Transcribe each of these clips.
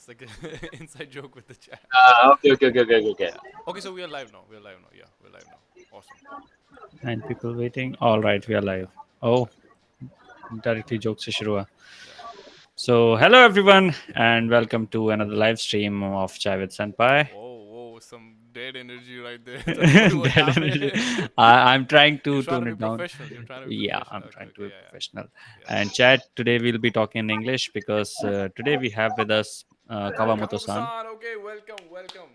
It's like an inside joke with the chat. Okay. Okay, so we are live now. We are live now. Yeah, we're live now. Awesome. Nine people waiting. All right, we are live. Yeah, Oh, directly jokes se shuru hua. yeah. So, hello everyone, and welcome to another live stream of Chai with Senpai. Whoa, some dead energy right there. Tarun. What Dead energy. happened? I'm trying You're to trying tone to be it down. professional. You're trying to be Yeah, professional. I'm Okay, trying to okay, be yeah, professional. yeah. And chat today we'll be talking in English because today we have with us Kawamoto Kawamoto San. San. Okay, welcome.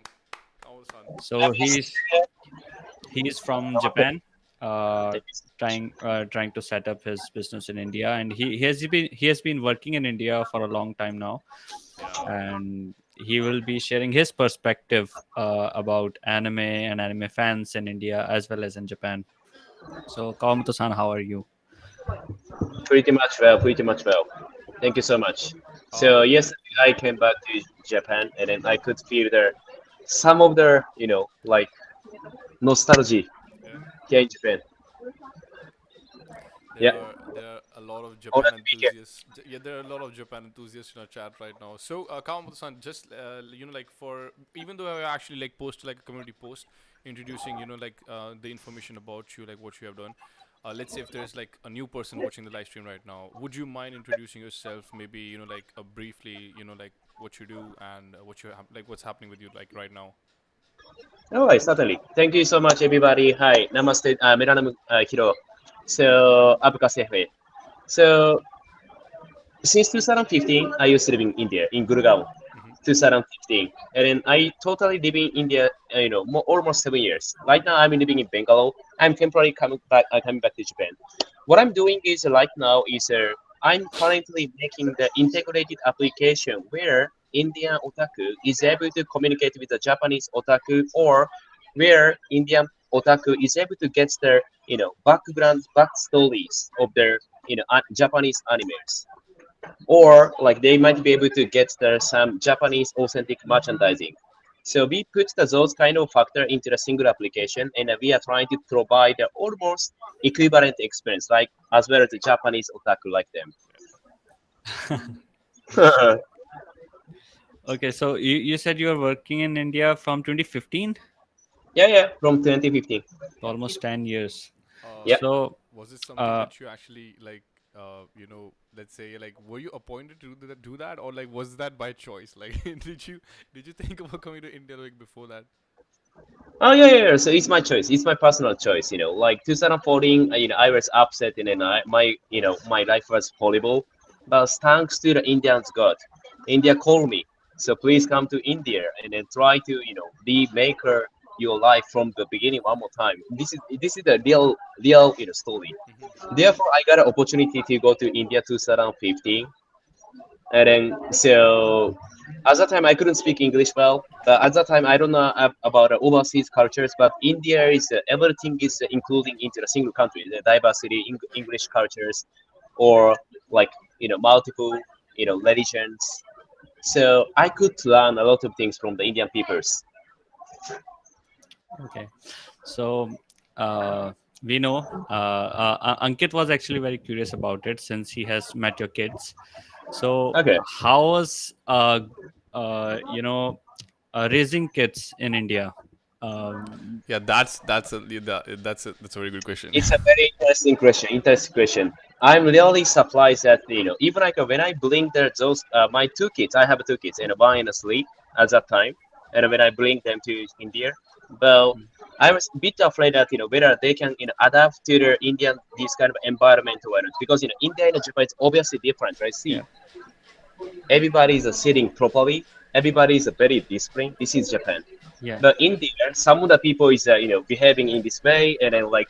Kawamoto San. So he's from Japan, uh, trying to set up his business in India, and he has been working in India for a long time now, Yeah. and he will be sharing his perspective about anime and anime fans in India as well as in Japan. So Kawamoto-san, how are you? Pretty much well. Thank you so much. So Uh, yesterday I came back to Japan and then I could feel some of the like nostalgia yeah. here in Japan. There Yeah, are there are a lot of honored Japan to be here. enthusiasts. Yeah, there are a lot of Japan enthusiasts in our chat right now. So, Kawamoto-san, just like for even though I actually like post like a community post introducing like the information about you, like what you have done. Let's say if there's like a new person watching the live stream right now, would you mind introducing yourself? Maybe like briefly, like what you do and what you like what's happening with you like right now. All right, certainly. Thank you so much, everybody. Hi, namaste. मेरा नाम Hiro. So, आपका कैसे है? So, since 2015, I used to live in India, in Gurgaon, Mm-hmm. 2015. And then I totally live in India, almost 7 years. Right now, I'm living in Bangalore. I'm temporarily coming back to Japan. What I'm doing is right now is I'm currently making the integrated application where Indian otaku is able to communicate with the Japanese otaku, or where Indian otaku is able to get their backstories of their Japanese animes, or like they might be able to get some Japanese authentic merchandising. So we put those kind of factor into a single application, and we are trying to provide almost equivalent experience, like as well as the Japanese otaku like them. Okay, so you said you are working in India from 2015, Yeah, from 2015. almost 10 years. Yeah. So Was it something uh, that you actually like? Let's say like, were you appointed to do that, or like was that by choice? Like, did you think about coming to India like before that? Oh yeah. So it's my choice. It's my personal choice. Like 2014, I was upset, and then my life was horrible. But thanks to the Indians God, India called me. So please come to India and then try to remaker your life from the beginning one more time. This is the real story. Mm-hmm. Therefore, I got an opportunity to go to India 2015, and then so at that time I couldn't speak English well. But at that time I don't know about overseas cultures. But India is everything is including into a single country, the diversity, English cultures, or like multiple religions. So I could learn a lot of things from the Indian peoples. okay, so we know Ankit was actually very curious about it since he has met your kids. So Okay. how was raising kids in India? Um, Yeah, that's a very good question. It's a very interesting question. Interesting question. I'm really surprised that even like when I bring those my two kids, I have two kids, and one in a sleep at that time, and when I bring them to India, well, I was a bit afraid that whether they can adapt to the Indian this kind of environment or not, because India and Japan is obviously different, right? See, yeah, everybody is sitting properly, everybody is very disciplined. This is Japan. yeah, But in there, some of the people is behaving in this way, and then like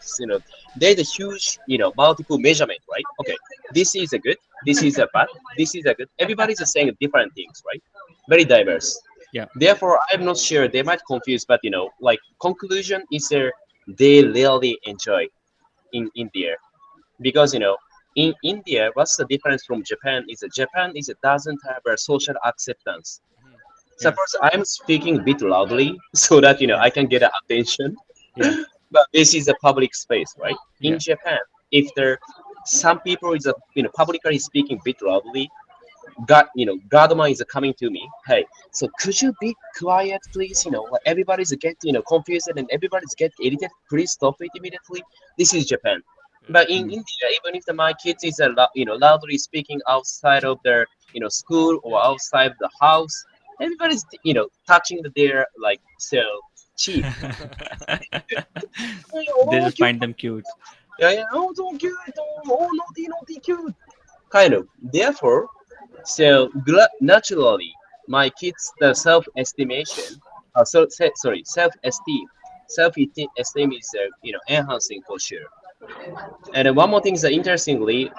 there's a huge multiple measurement, right? Okay, this is a good, this is a bad, this is a good. Everybody's saying different things, right? Very diverse. yeah, Therefore, I'm not sure they might confuse, but like conclusion is there they really enjoy in there, because in India, what's the difference from Japan is that Japan is doesn't have a social acceptance. Mhm. yeah, Suppose I'm speaking a bit loudly so that yeah, I can get attention, yeah, but this is a public space, right? In yeah, Japan, if there some people is publicly speaking a bit loudly, godmother is coming to me. Hey, so could you be quiet, please? Like everybody's get confused and everybody's get irritated. Please stop it immediately. This is Japan. Yeah. But in India, even if my kids is loudly speaking outside of their school or outside the house, everybody's touching their like so cheap. They just find them cute. Yeah, yeah. Oh, so cute. Oh, naughty, naughty, cute. Kind of. Therefore, so naturally, my kids the self-estimation, self-esteem, self-esteem is enhancing for sure. And then one more thing is that interestingly,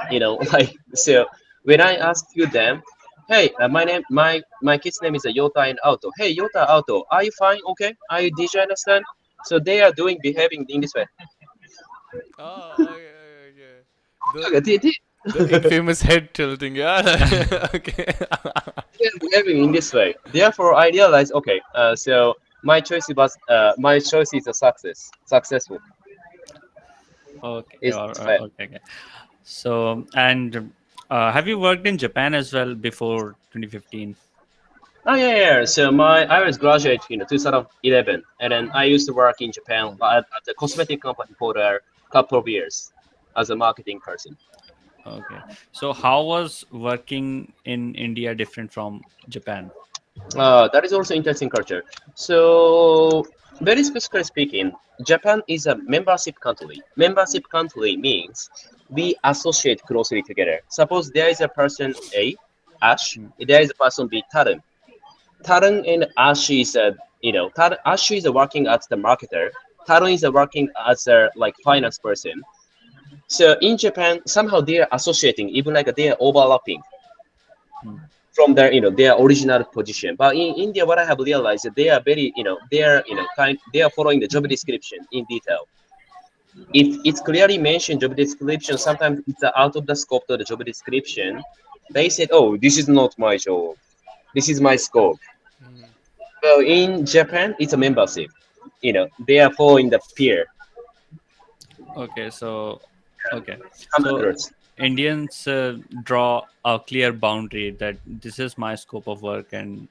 like so when I ask you them, hey, my kid's name is Yota and Auto. Hey, Yota, Auto, are you fine? Okay, did you understand? So they are behaving in this way. Oh, okay, okay, okay. The Okay, the infamous head tilting, yeah. Okay. they are behaving in this way. Therefore, I realized, okay, so my choice is a successful. Okay, Is this way. okay, okay. So, and have you worked in Japan as well before 2015? Oh yeah, yeah. So I was graduate, 2011, and then I used to work in Japan at a cosmetic company for a couple of years as a marketing person. Okay. So, how was working in India different from Japan? That is also interesting culture. So very specifically speaking, Japan is a membership country. Membership country means we associate closely together. Suppose there is a person A, Ash. Hmm. There is a person B, Tarun. Tarun and Ash is Ash is working as the marketer. Tarun is working as a like finance person. So in Japan, somehow they are associating, even like they are overlapping Hmm. from their original position. But in India, what I have realized that they are very they are following the job description in detail. If it's clearly mentioned job description, sometimes it's out of the scope of the job description. They said, "Oh, this is not my job. This is my scope." Mhm. Well, in Japan, it's a membership. They are following the peer Okay, so okay, so commanders. Indians draw a clear boundary that this is my scope of work and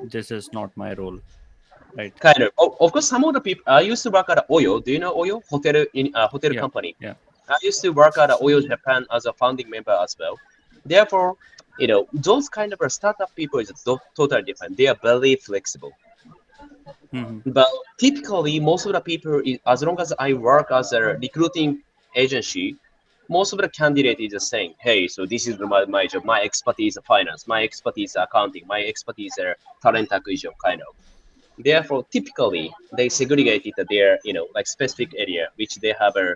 this is not my role, right? Kind of. Of course, some of the people. I used to work at Oyo. Do you know Oyo hotel Yeah, company? yeah. I used to work at Oyo Japan as a founding member as well. Therefore, those kind of startup people is totally different. They are very flexible. Hmm. But typically, most of the people, as long as I work as a recruiting agency, most of the candidate is just saying, "Hey, so this is my job. My expertise is finance. My expertise is accounting. My expertise is talent acquisition, kind of." Therefore, typically, they segregated their, like specific area which they have a,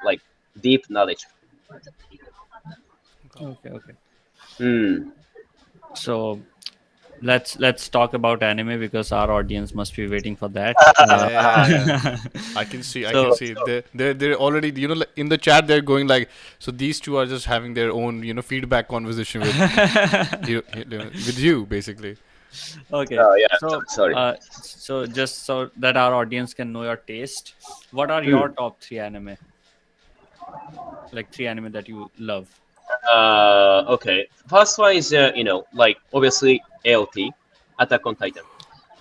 like deep knowledge. Okay. Okay, okay. Hmm. So let's talk about anime because our audience must be waiting for that. Yeah, yeah, yeah. I can see. I can So see. They're already. Like in the chat, they're going like. So these two are just having their own, feedback conversation with with you, basically. okay, Oh yeah. so Sorry. so just so that our audience can know your taste, what are Hmm. your top three anime? Like three anime that you love. Okay. First one is like obviously AOT, Attack on Titan.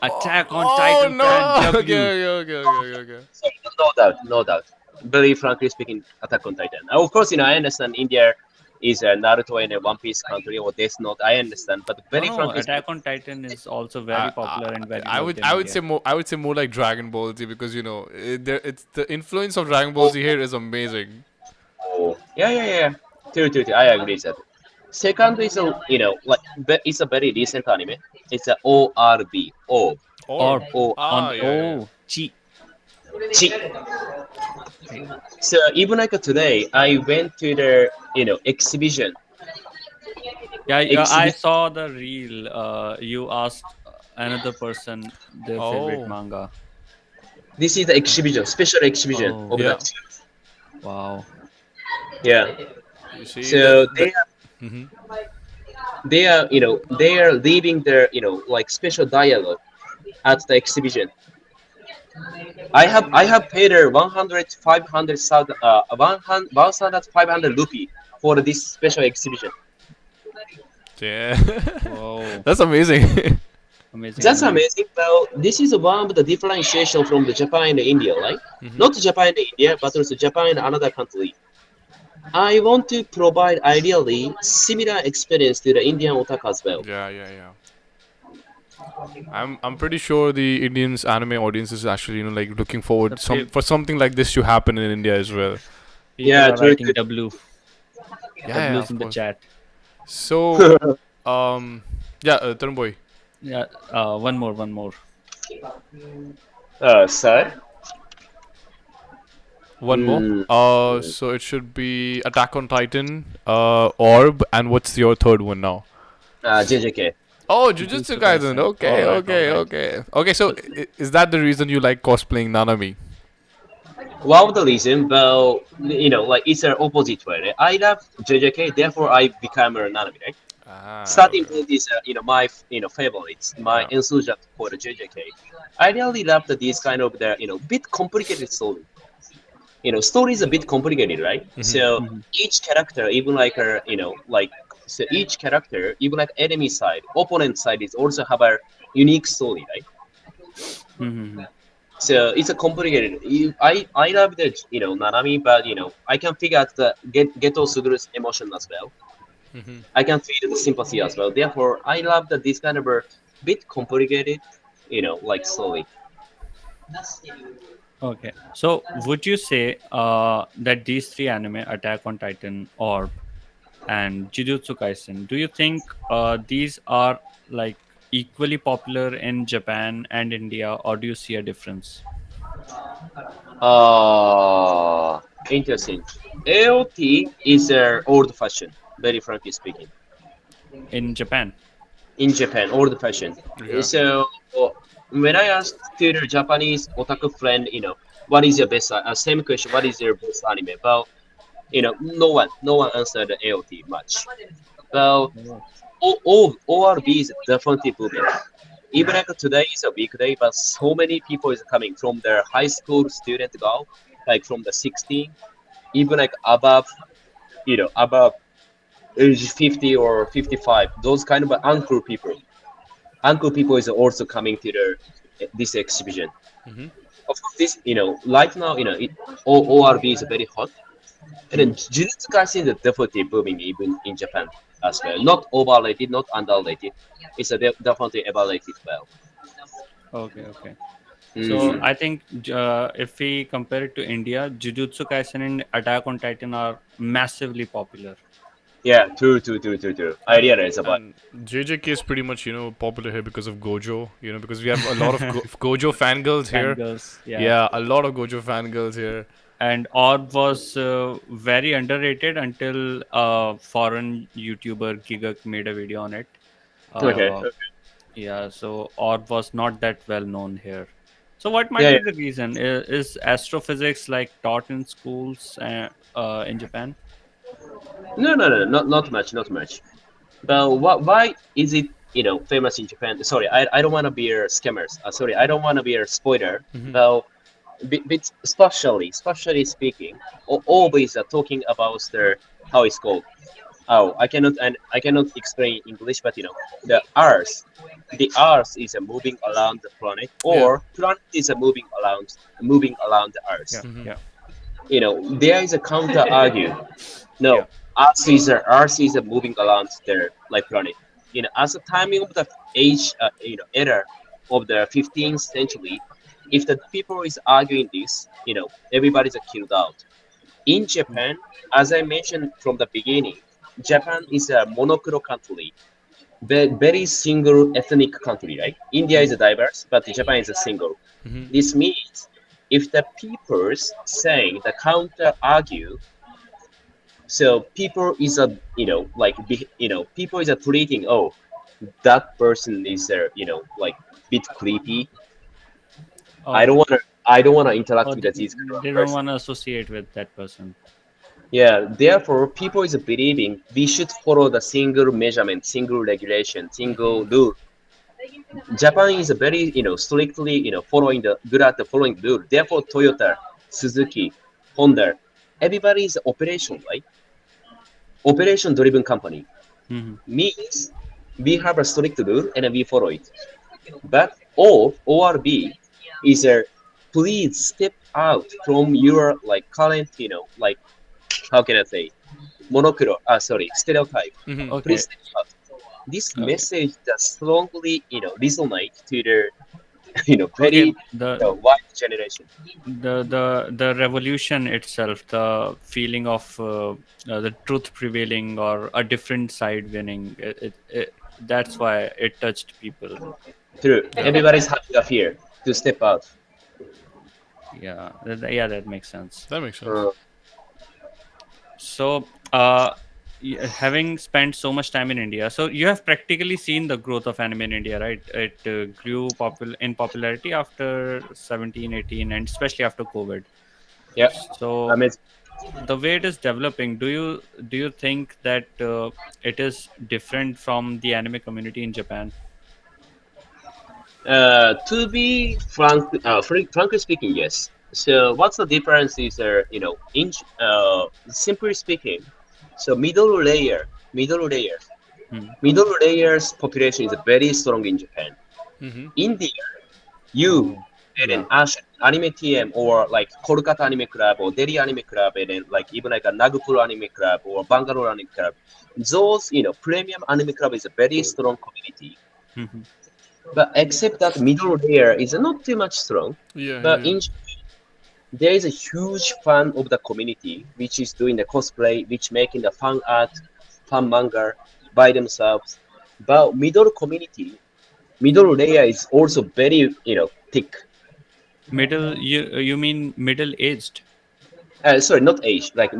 Attack on Oh Titan fan no! W. Okay, okay, okay, okay, okay. So, no doubt, no doubt. Very frankly speaking, Attack on Titan. Of course, I understand India is a Naruto and a One Piece country or Death Note. I understand, but No, very no, frankly Attack speaking, on Titan is also I, very I popular and very I loved would in I would India. say more like Dragon Ball Z because it's the influence of Dragon Ball Z here is amazing. oh, yeah, yeah, yeah. True. I agree with that. Second is it's a very recent anime. It's a ORB. O. Orb. Or O. on Ah, yeah, yeah. oh Chi. Chi. So even like today, I went to the exhibition. Yeah, yeah, I Exhibition. saw the reel. You asked another person their favorite Oh, manga. This is the exhibition, special exhibition Oh, of the yeah. wow. yeah. You see So that. Mhm. they are leaving their like special dialogue at the exhibition. I have paid her 100 500 100 1,500 rupee for this special exhibition. Yeah. Whoa, That's amazing. amazing, That's amazing. amazing. Well, this is one of the differentiation from the Japan and India, right? Mhm. Not Japan and India, but also Japan and another country. I want to provide ideally similar experience to the Indian otaku as well. Yeah, yeah, yeah. I'm pretty sure the Indians anime audience is actually like looking The forward pe- for something like this to happen in India as well. people Yeah, are true, writing W. Yeah, yeah, W's of in the course. chat. So, true. yeah, Tarun boy, Yeah, one more, one more. Sir? one more. Mm, So it should be Attack on Titan, Orb, and what's your third one now? JJK. Oh, Jujutsu Jujutsu Kaisen. Kaisen. All Okay, right, all okay, right. okay, okay. So is that the reason you like cosplaying Nanami? One of the reason, well, like it's an opposite way. Right? I love JJK, therefore I become an anime. Right? Ah, Starting okay. point is, my favorites, my Yeah. enthusiasm for the JJK. I really love this kind of the bit complicated story. Story is a bit complicated, right? Mhm. So Mhm, each character, even like so each character, even like enemy side, opponent side, is also have a unique story, right? mhm. So it's a complicated. I love the Nanami, but I can figure out the Geto Suguru's emotion as well. Mhm. I can feel the sympathy as well. Therefore, I love that this kind of a bit complicated, like story. Okay. So, would you say that these three anime, Attack on Titan, Orb, and Jujutsu Kaisen, do you think these are like equally popular in Japan and India, or do you see a difference Interesting. AOT is old fashioned, very frankly speaking. in Japan? In Japan, old fashioned. Okay. So when I asked to the Japanese otaku friend, what is your best? Same question. What is your best anime? Well, no one answered AOT much. Well, Oh. ORB is definitely booming. Even like today is a weekday, but so many people is coming from their high school student go, like from the 16, even like above age 50 or 55. Those kind of uncle people. Uncle people is also coming to this exhibition. Mhm. Of course, this right now ORB is very hot. And then Mhm. Jujutsu Kaisen is definitely booming even in Japan as well. Not overrated, not underrated. It's a definitely overrated well. Okay, okay. So Mm. I think if we compare it to India, Jujutsu Kaisen and Attack on Titan are massively popular. Yeah, true. I And realize about. and JJK is pretty much popular here because of Gojo. Because we have a lot of Gojo fangirls here. Fangirls, yeah. Yeah, a lot of Gojo fangirls here. And Orb was very underrated until a foreign YouTuber Gigak made a video on it. Okay. Uh, yeah, so Orb was not that well known here. So what might Yeah, be the reason? Is astrophysics like taught in schools in Japan? no, not much, not much. But why is it famous in Japan? Sorry, I don't want to be a scammers. Sorry, I don't want to be a spoiler. Mhm. Well, bit spatially speaking, always talking about the how it's called. Oh, I cannot explain English, but the Earth is moving around the planet, Yeah. or planet is moving around the Earth. Yeah, Mhm. yeah, There is a counter argue. yeah. No, Earth is moving around their like planet. As the timing of the era of the 15th century, if the people is arguing this, everybody's killed out. In Mm. Japan, as I mentioned from the beginning, Japan is a monochrome country, very single ethnic country, right? India is Mm. a diverse, but Japan is a single. Mhm. This means if the peoples saying the counter argue, so people is a people is a treating, oh, that person is there like bit creepy. I don't Oh, want to I don't want to interact oh, with this kind of they don't person. want to associate with that person. Yeah, therefore, people is believing we should follow the single measurement, single regulation, single Mhm. rule. Japan is a very, strictly, following the good at the following rule. Therefore, Toyota, Suzuki, Honda, everybody is operation, right? Operation driven company. Hmm. Means we have a strict rule and we follow it. But ORB is a please step out from your like current, like how can I say, stereotype. Mm-hmm. Okay. Please step out. This Okay. message does strongly, resonate to the, Okay. very, The wide generation. the revolution itself, the feeling of the truth prevailing or a different side winning, that's why it touched people. True. Yeah, Everybody's having a fear to step out. Yeah, yeah, that makes sense. that makes sense. Uh, So, having spent so much time in India, so you have practically seen the growth of anime in India, right? It grew in popularity after 17, 18, and especially after COVID. yeah. I So, mean, the way it is developing, do you think that it is different from the anime community in Japan? to be frankly speaking, yes. So what's the difference is, simply speaking, so middle layer, Hmm. middle layers population is very strong in Japan. Mm-hmm. India, you Oh, and then yeah. Anime TM or like Kolkata Anime Club or Delhi Anime Club and then like even like a Nagpur Anime Club or Bangalore Anime Club. Those, premium anime club is a very strong community. Hmm. But except that middle layer is not too much strong. Yeah, But yeah. there is a huge fan of the community which is doing the cosplay, which making the fan art, fan manga by themselves. But middle layer is also very, thick. Middle, you mean middle aged? Sorry, not age. Like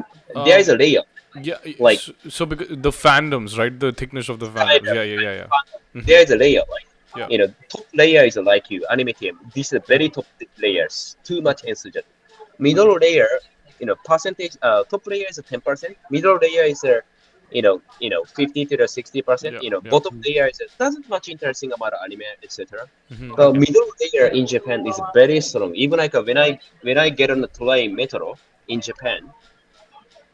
there is Um, a layer. yeah. Like So because the fandoms, right? The thickness of the kind fandoms. of Yeah, yeah, yeah, yeah. Mm-hmm. there is a layer. Like Yeah. top layer is like you anime team. This is very top layers. Too much enthusiasm. Middle layer, percentage. Top layer is 10%. Middle layer is 50 to the 60%. Yeah, yeah. Bottom layer is doesn't much interesting about anime, etc. Mm-hmm. But Okay. middle layer in Japan is very strong. Even like when I get on the train metro in Japan,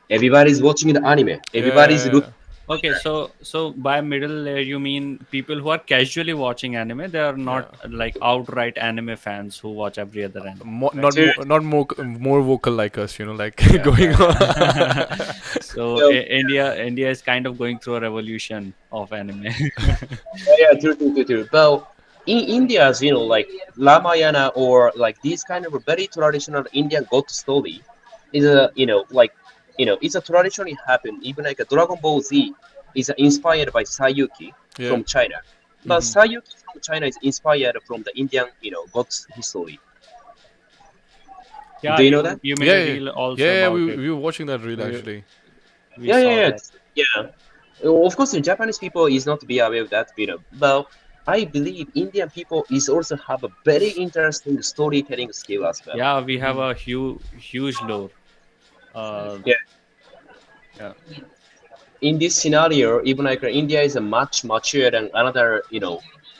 everybody's watching the anime. Everybody's Yeah. looking. Okay, so by middle layer you mean people who are casually watching anime. They are Yeah. not like outright anime fans who watch every other anime. To, Not more vocal like us, like Yeah. going on. So India is kind of going through a revolution of anime. yeah, true. But in India's, like Ramayana or like these kind of very traditional Indian god story is it's a traditionally happened. Even like a Dragon Ball Z is inspired by Sayuki Yeah. from China. But Mm-hmm. Sayuki from China is inspired from the Indian, god's history. Yeah, Do you know that? you made Yeah, a yeah, reel also yeah. about it. We were watching that reel We actually. we Yeah, yeah, saw yeah, that. yeah. Of course, the Japanese people is not be aware of that, but I believe Indian people is also have a very interesting storytelling skill as well. Yeah, we have a huge lore. Uh, Yeah, yeah. in this scenario, even like India is a much mature than another,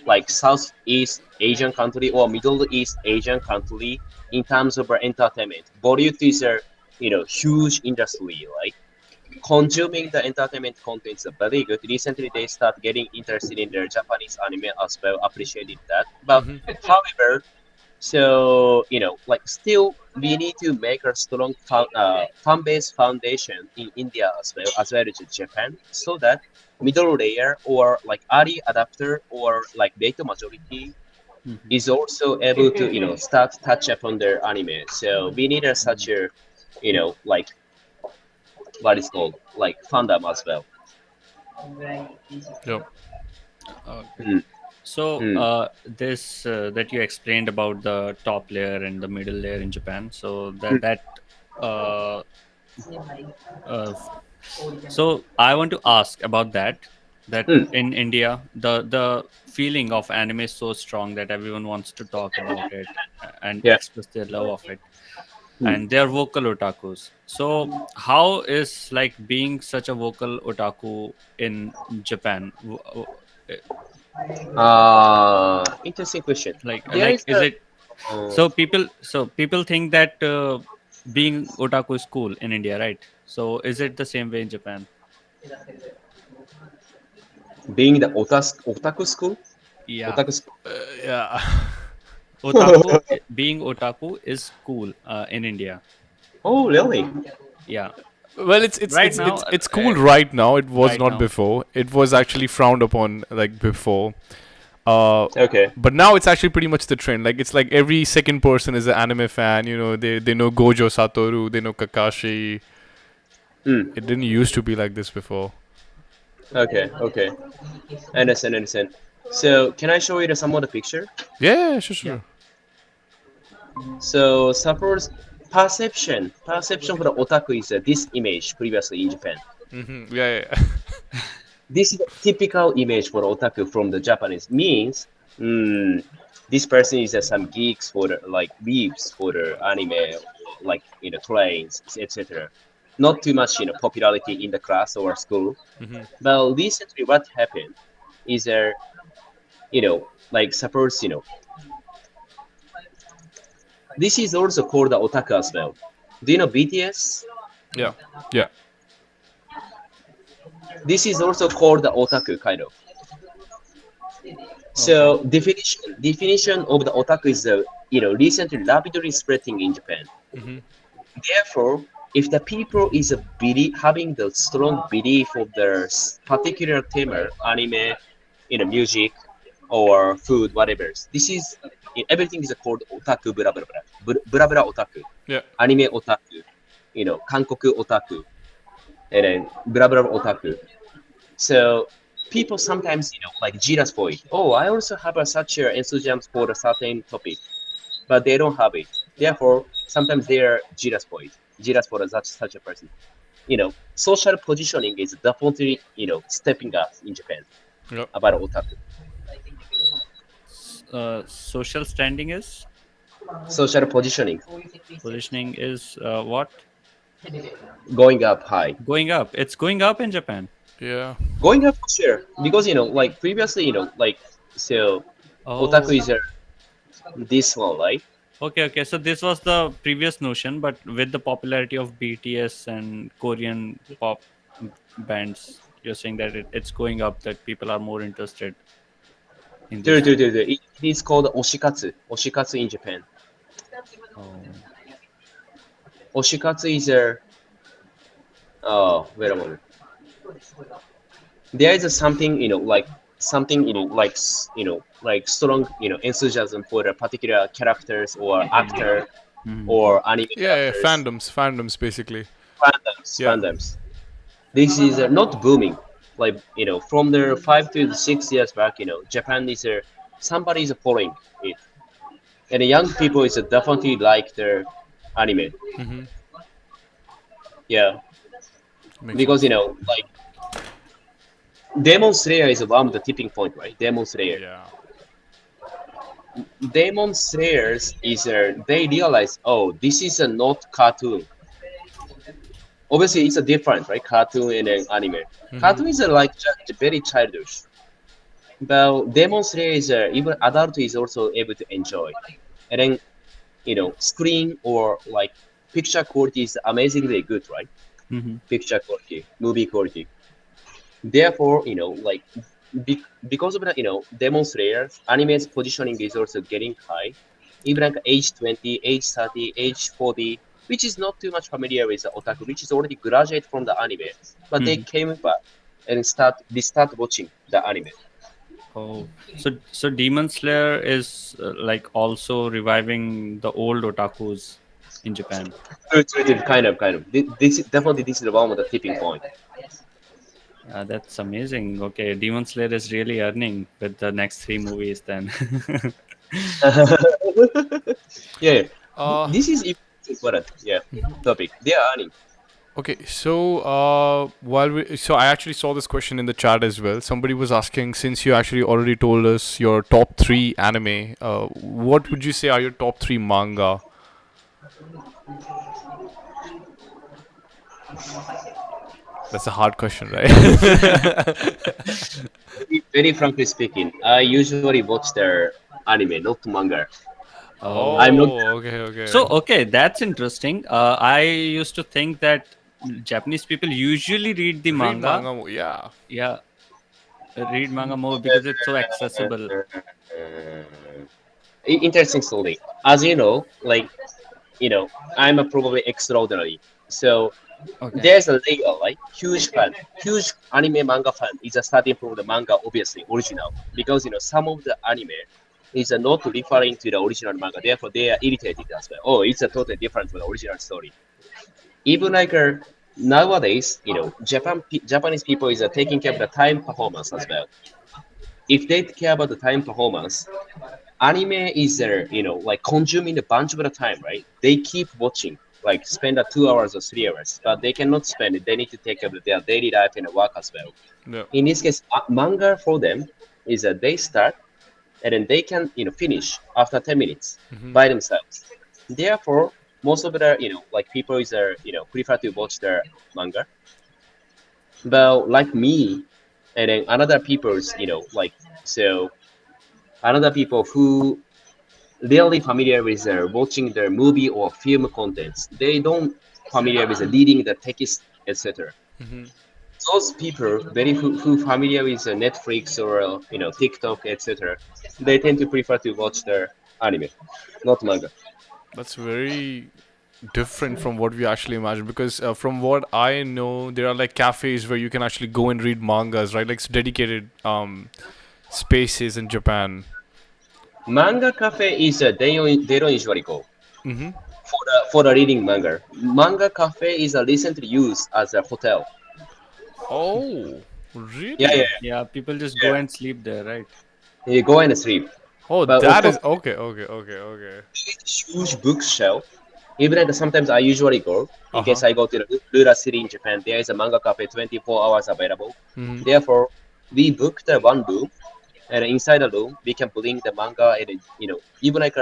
like Southeast Asian country or Middle East Asian country in terms of entertainment. Bollywood is a, huge industry, right? Consuming the entertainment content is very good. Recently, they start getting interested in their Japanese anime as well. Appreciated that, but Mm-hmm. however, so like still we need to make a strong fan base foundation in India as well as Japan, so that middle layer or like early adapter or like late majority Mhm. is also able to start touch upon their anime. So we need such a like what is called like fandom as well. Yeah. Okay. Mm, So mm, this that you explained about the top layer and the middle layer in Japan. So mm, uh, uh, so I want to ask about that. That mm. in India, the feeling of anime is so strong that everyone wants to talk about it and Yeah. express their love of it, Mm. and they are vocal otakus. So how is like being such a vocal otaku in Japan? Interesting question. There Like is is a it so people think that being otaku is cool in India, right? So is it the same way in Japan? Being the otaku school, Yeah, otaku school. Yeah. being otaku is cool in India. Oh, really? Yeah, Well, it's right it's now, it's it's cool right now. It was right not now. before. It was actually frowned upon like before. Uh, Okay. but now it's actually pretty much the trend. Like it's like every second person is an anime fan. You know, they know Gojo Satoru, they know Kakashi. Mm. It didn't used to be like this before. Okay. Okay. Understand. Understand. So, can I show you some of the picture? Yeah, sure, Yeah. sure. So, suppose perception for the otaku is this image previously in Japan. Yeah, yeah. This is the typical image for otaku from the Japanese. Means, this person is some geeks for the, like weebs for the anime, like trains, etc. Not too much popularity in the class or school. But recently, what happened is there, like suppose this is also called the otaku as well. Do you know BTS? Yeah, yeah. This is also called the otaku kind of. Okay. So definition of the otaku is recently rapidly spreading in Japan. Therefore, if the people is having the strong belief of their particular theme, anime, music, or food, whatever, this is everything is called otaku, blah blah blah, blah blah otaku, Yeah. anime otaku, Kankoku otaku, and then blah blah otaku. So people sometimes, like jealous for it. Oh, I also have such a enthusiasm for a certain topic, but they don't have it. Therefore, sometimes they are jealous for it, jealous for such a person. Social positioning is definitely, stepping up in Japan Yeah. about otaku. Social standing is Social positioning positioning is what? going up high, Going up. It's going up in Japan. Yeah. going up for sure. Because like previously, like so, Oh, otaku is this one, right? okay, okay. So this was the previous notion, but with the popularity of BTS and Korean pop bands, you're saying that it's going up, that people are more interested in True, this. true, true, true. It is called Oshikatsu in Japan. Oh, Oshikatsu is a wait a moment. There is a something like something like like strong enthusiasm for a particular characters or actor hmm, or anime Yeah, yeah. characters. Fandoms, basically. Yeah. Fandoms. This is not booming. Like from the 5 to 6 years back, Japan is somebody is following it, and the young people is definitely like their anime. Yeah, Makes because sense. like Demon Slayer is one of the tipping point, right? Demon Slayer. Yeah. Demon Slayers is they realize, oh, this is a not cartoon. Obviously, it's a different, right? Cartoon and then anime. Cartoon is like just very childish. But Demon Slayer is even adult is also able to enjoy. And then screen or like picture quality is amazingly good, right? hmm. Picture quality, movie quality. Therefore, like because of that, Demon Slayer anime's positioning is also getting high. Even like age 20, age 30, age 40, which is not too much familiar with the otaku, which is already graduate from the anime, but they Hmm. came back and they start watching the anime. Oh, so Demon Slayer is like also reviving the old otakus in Japan. Kind of. This definitely this is one of the tipping point. That's amazing. Okay, Demon Slayer is really earning with the next three movies then. Yeah, Uh, this is important. Yeah, topic. They are earning. okay, so so I actually saw this question in the chat as well. Somebody was asking, since you actually already told us your top three anime, what would you say are your top three manga? That's a hard question, right? Very frankly speaking, I usually watch their anime, not manga. Oh, I'm not. Oh, okay, okay. so okay, that's interesting. I used to think that Japanese people usually read the Read manga. manga, yeah. Yeah, read manga more because it's so accessible. Interesting story. As you know, like I'm a probably extraordinary. So Okay. there's a layer, like huge fan, huge anime manga fan is starting from the manga, obviously original, because some of the anime is not referring to the original manga. Therefore, they are irritated as well. Oh, it's a totally different from the original story. Even like nowadays, Japanese people is taking care of the time performance as well. If they care about the time performance, anime is like consuming a bunch of the time, right? They keep watching, like spend 2 hours or 3 hours, but they cannot spend it. They need to take care of their daily life and work as well. Yeah. In this case, manga for them is that they start and then they can finish after 10 minutes by themselves. Therefore, most of the like people is prefer to watch their manga. But like me, and then another people's like so another people who really familiar with watching their movie or film contents. They don't familiar with reading the text, etc. Those people very who familiar with Netflix or TikTok, etc. They tend to prefer to watch their anime, not manga. That's very different from what we actually imagine, because from what I know, there are like cafes where you can actually go and read mangas, right? Like dedicated spaces in Japan. Manga cafe is they don't usually go for the reading manga. Manga cafe is recently used as a hotel. Oh, Yeah, yeah, really? Yeah, people just yeah. go and sleep there, right? You go and sleep. Oh, But of that course, is okay, okay, okay, okay. huge bookshelf. Even at sometimes I usually go Uh in huh. case I go to the Rural city in Japan. There is a manga cafe 24 hours available. Therefore, we booked one room, and inside the room we can bring the manga and even like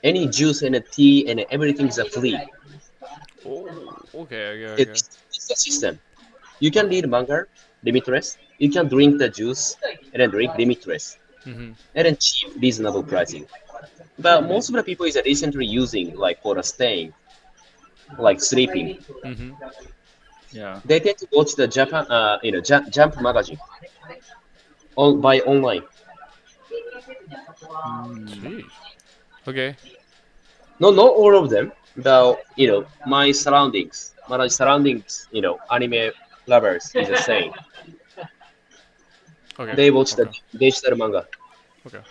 any juice and a tea and everything is free. Oh, okay, okay, okay. It's the system. You can read manga limitless. You can drink the juice and then drink limitless and then cheap, reasonable pricing. But most of the people is recently using like for the staying, like sleeping. Yeah. They tend to watch the Japan, Jump magazine on by online. Hmm. Gee. Okay. No, not all of them. But my surroundings, anime lovers is the same. Okay. They watch the Okay. digital manga. Okay.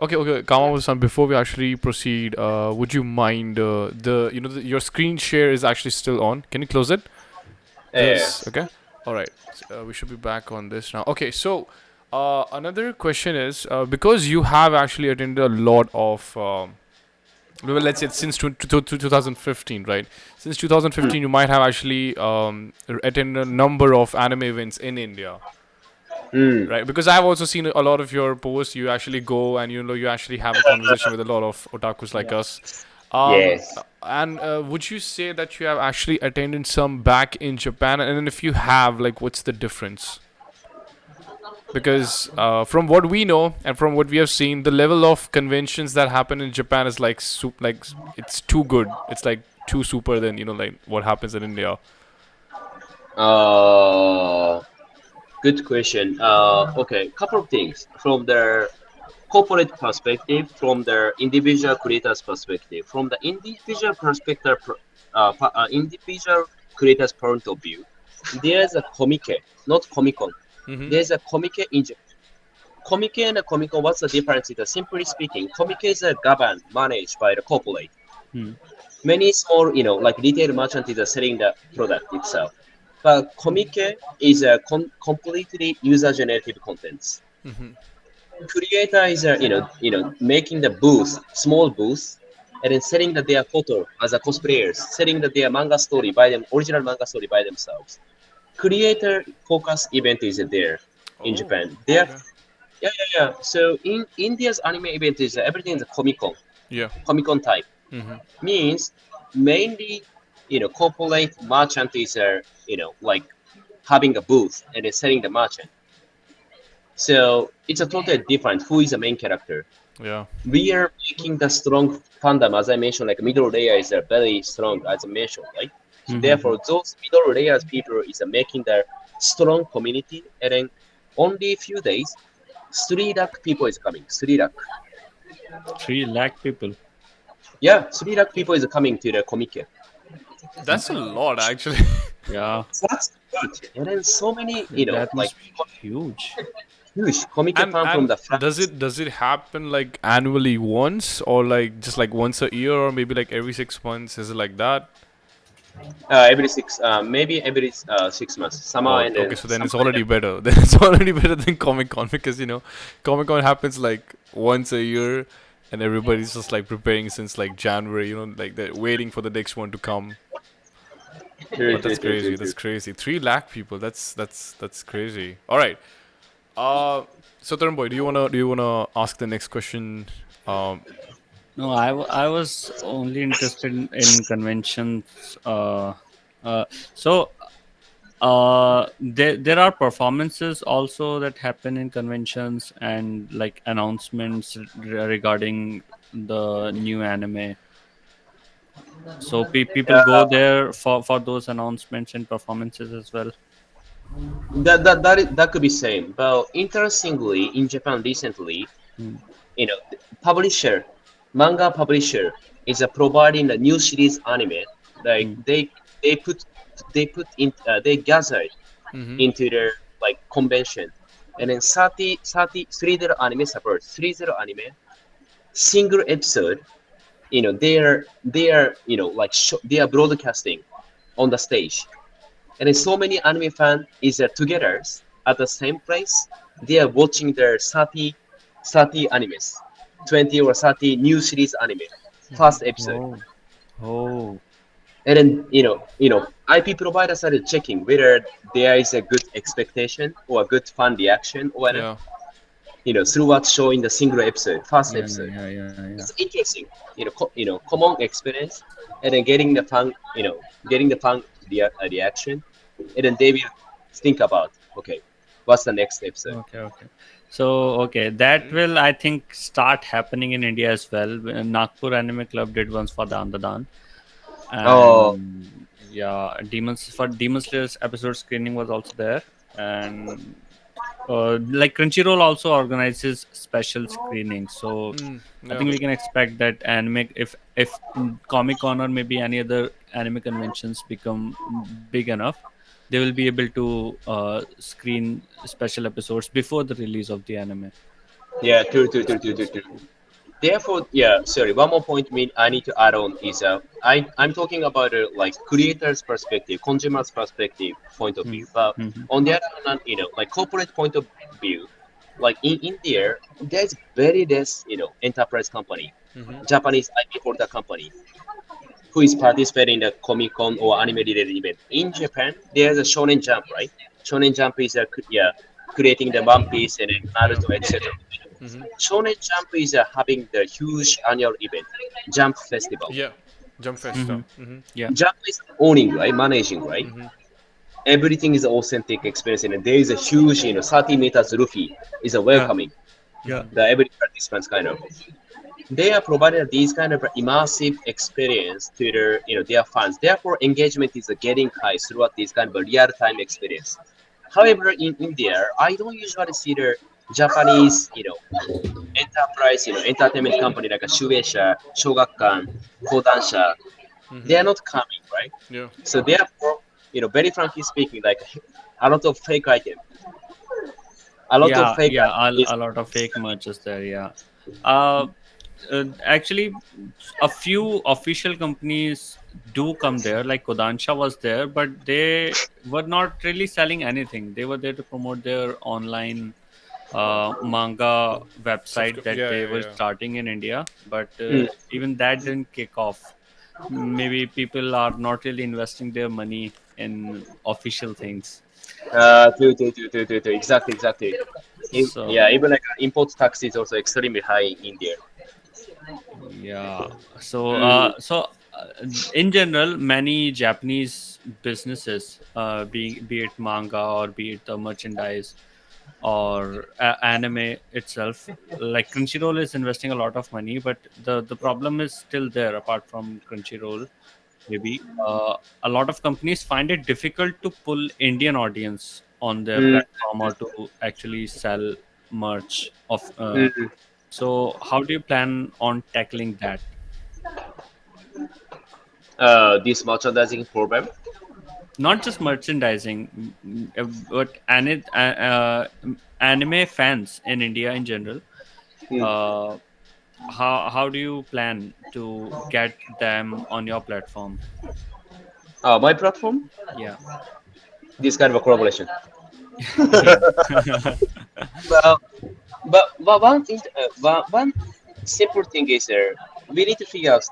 Okay, okay, Kawamoto-san, before we actually proceed, would you mind your screen share is actually still on. Can you close it? Yeah. This, okay? All right. We should be back on this now. Okay, so another question is because you have actually attended a lot of well, let's say since 2015, right? Since 2015, you might have actually attended a number of anime events in India, Mm. right? Because I've also seen a lot of your posts. You actually go and you actually have a conversation with a lot of otakus like Yeah. us. Um, Yes. and would you say that you have actually attended some back in Japan? And then if you have, like, what's the difference? Because from what we know and from what we have seen, the level of conventions that happen in Japan is like it's too good. It's like too super than like what happens in India. Uh, Good question. Okay, couple of things from the corporate perspective, from the individual creator's perspective. From the individual creator's point of view, there's a comique, not Comic Con. There's a comique in Japan. Comique and a Comic Con, what's the difference? Is simply speaking, comique is governed, managed by the corporate. Hmm. Many small, like retail merchant is selling the product itself. But comique is a completely user-generated contents. Creator is making the booth, small booth, and then selling their photo as a cosplayers, selling their manga story by them, original manga story by themselves. Creator focus event is there in Oh, Japan. There, okay. yeah. So in India's anime event is everything is a Yeah. Comic Con type. Means mainly corporate merchant is like having a booth and then selling the merchant. So it's a totally different who is the main character. Yeah. We are making the strong fandom, as I mentioned, like middle layer is very strong, as I mentioned, right? So therefore, those middle layers people is making the strong community, and then only few days, 3 lakh people is coming. 3 lakh. 3 lakh people. Yeah, 3 lakh people is coming to the comic. That's a lot, actually. Yeah, So that's good. And then so many, that like must be huge. huge comic fan from And the does France. it happen like annually once, or like just like once a year, or maybe like every 6 months? Is it like that? Every six, maybe every 6 months. Summer Oh, and okay. then So then summer it's and already then better. Then it's already better than Comic Con, because Comic Con happens like once a year, and everybody's just like preparing since like January. Like they're waiting for the next one to come. true, But true, that's true, true, crazy. true. That's crazy. 3 lakh people. That's crazy. All right. Uh, so Tarun boy, do you wanna ask the next question? Um, No, I was only interested in conventions. Uh, so there are performances also that happen in conventions, and like announcements regarding the new anime. So people go Uh, there for those announcements and performances as well. that could be same. But interestingly, in Japan recently, Mm, publisher, manga publisher is providing a new series anime. Like mm, they put they gathered mm-hmm. into their like convention, and then 30 anime support 30 anime single episode. They are like they are broadcasting on the stage, and then so many anime fan is together at the same place. They are watching their 30 animes, 20 or 30 new series anime, first episode. Oh, oh, And then IP providers are checking whether there is a good expectation or a good fan reaction or not, Yeah. through what's shown in the single episode, first yeah, episode. yeah. It's interesting, common experience, and then getting the fan reaction, and then they will think about, okay, what's the next episode? Okay, okay. So, okay, that will, I think, start happening in India as well. Nagpur Anime Club did once for Dandadan. Oh, And yeah, Demon Slayer's episode screening was also there. And like Crunchyroll also organizes special screenings. So I Yeah. think we can expect that anime, if Comic Con or maybe any other anime conventions become big enough, they will be able to screen special episodes before the release of the anime. yeah, true. Therefore, yeah, sorry, one more point I need to add on is I'm talking about like creators' perspective, consumers' perspective point of view. But Mm-hmm. on the other hand, like corporate point of view, like in India, there's very less, enterprise company, Mm-hmm. Japanese IP holder company who is participating in the Comic Con or anime related event. In Japan, there's a Shonen Jump, right? Shonen Jump is creating the One Piece and then Yeah. Naruto, etc. Mm-hmm. Shonen Jump is having the huge annual event, Jump Festival. Yeah. Jump Mm-hmm. Festa. Mm-hmm. Yeah. Jump is owning, right? Managing, right? Mm-hmm. Everything is authentic experience, and there is a huge, 30 meters Luffy is a Yeah. welcoming Yeah. the every participants kind of. They are providing these kind of immersive experience to their fans. Therefore, engagement is getting high throughout this kind of real time experience. However, in India, I don't usually see the Japanese, enterprise, entertainment company like a Shueisha, Shogakukan, Kodansha. They Mm-hmm. are not coming, right? Yeah. So therefore, very frankly speaking, like a lot of fake item, a lot of fake Yeah, item is a lot of fake merch is there. Yeah. uh, Actually, a few official companies do come there, like Kodansha was there, but they were not really selling anything. They were there to promote their online manga website that Yeah. they Yeah. were Yeah. starting in India, but mm, even that didn't kick off. Maybe people are not really investing their money in official things. exactly. So Yeah, even like import tax is also extremely high in India. yeah. So, Mm, in general, many Japanese businesses, be it manga or be it the merchandise or anime itself, like Crunchyroll is investing a lot of money, but the problem is still there. Apart from Crunchyroll, maybe a lot of companies find it difficult to pull Indian audience on their Mm, platform or to actually sell merch of. mm. So how do you plan on tackling that? This merchandising problem. Not just merchandising, but anime fans in India in general. Mm. Uh, how do you plan to get them on your platform? My platform, Yeah. this kind of a collaboration. Yeah. Well, but one thing, one simple thing is we need to figure out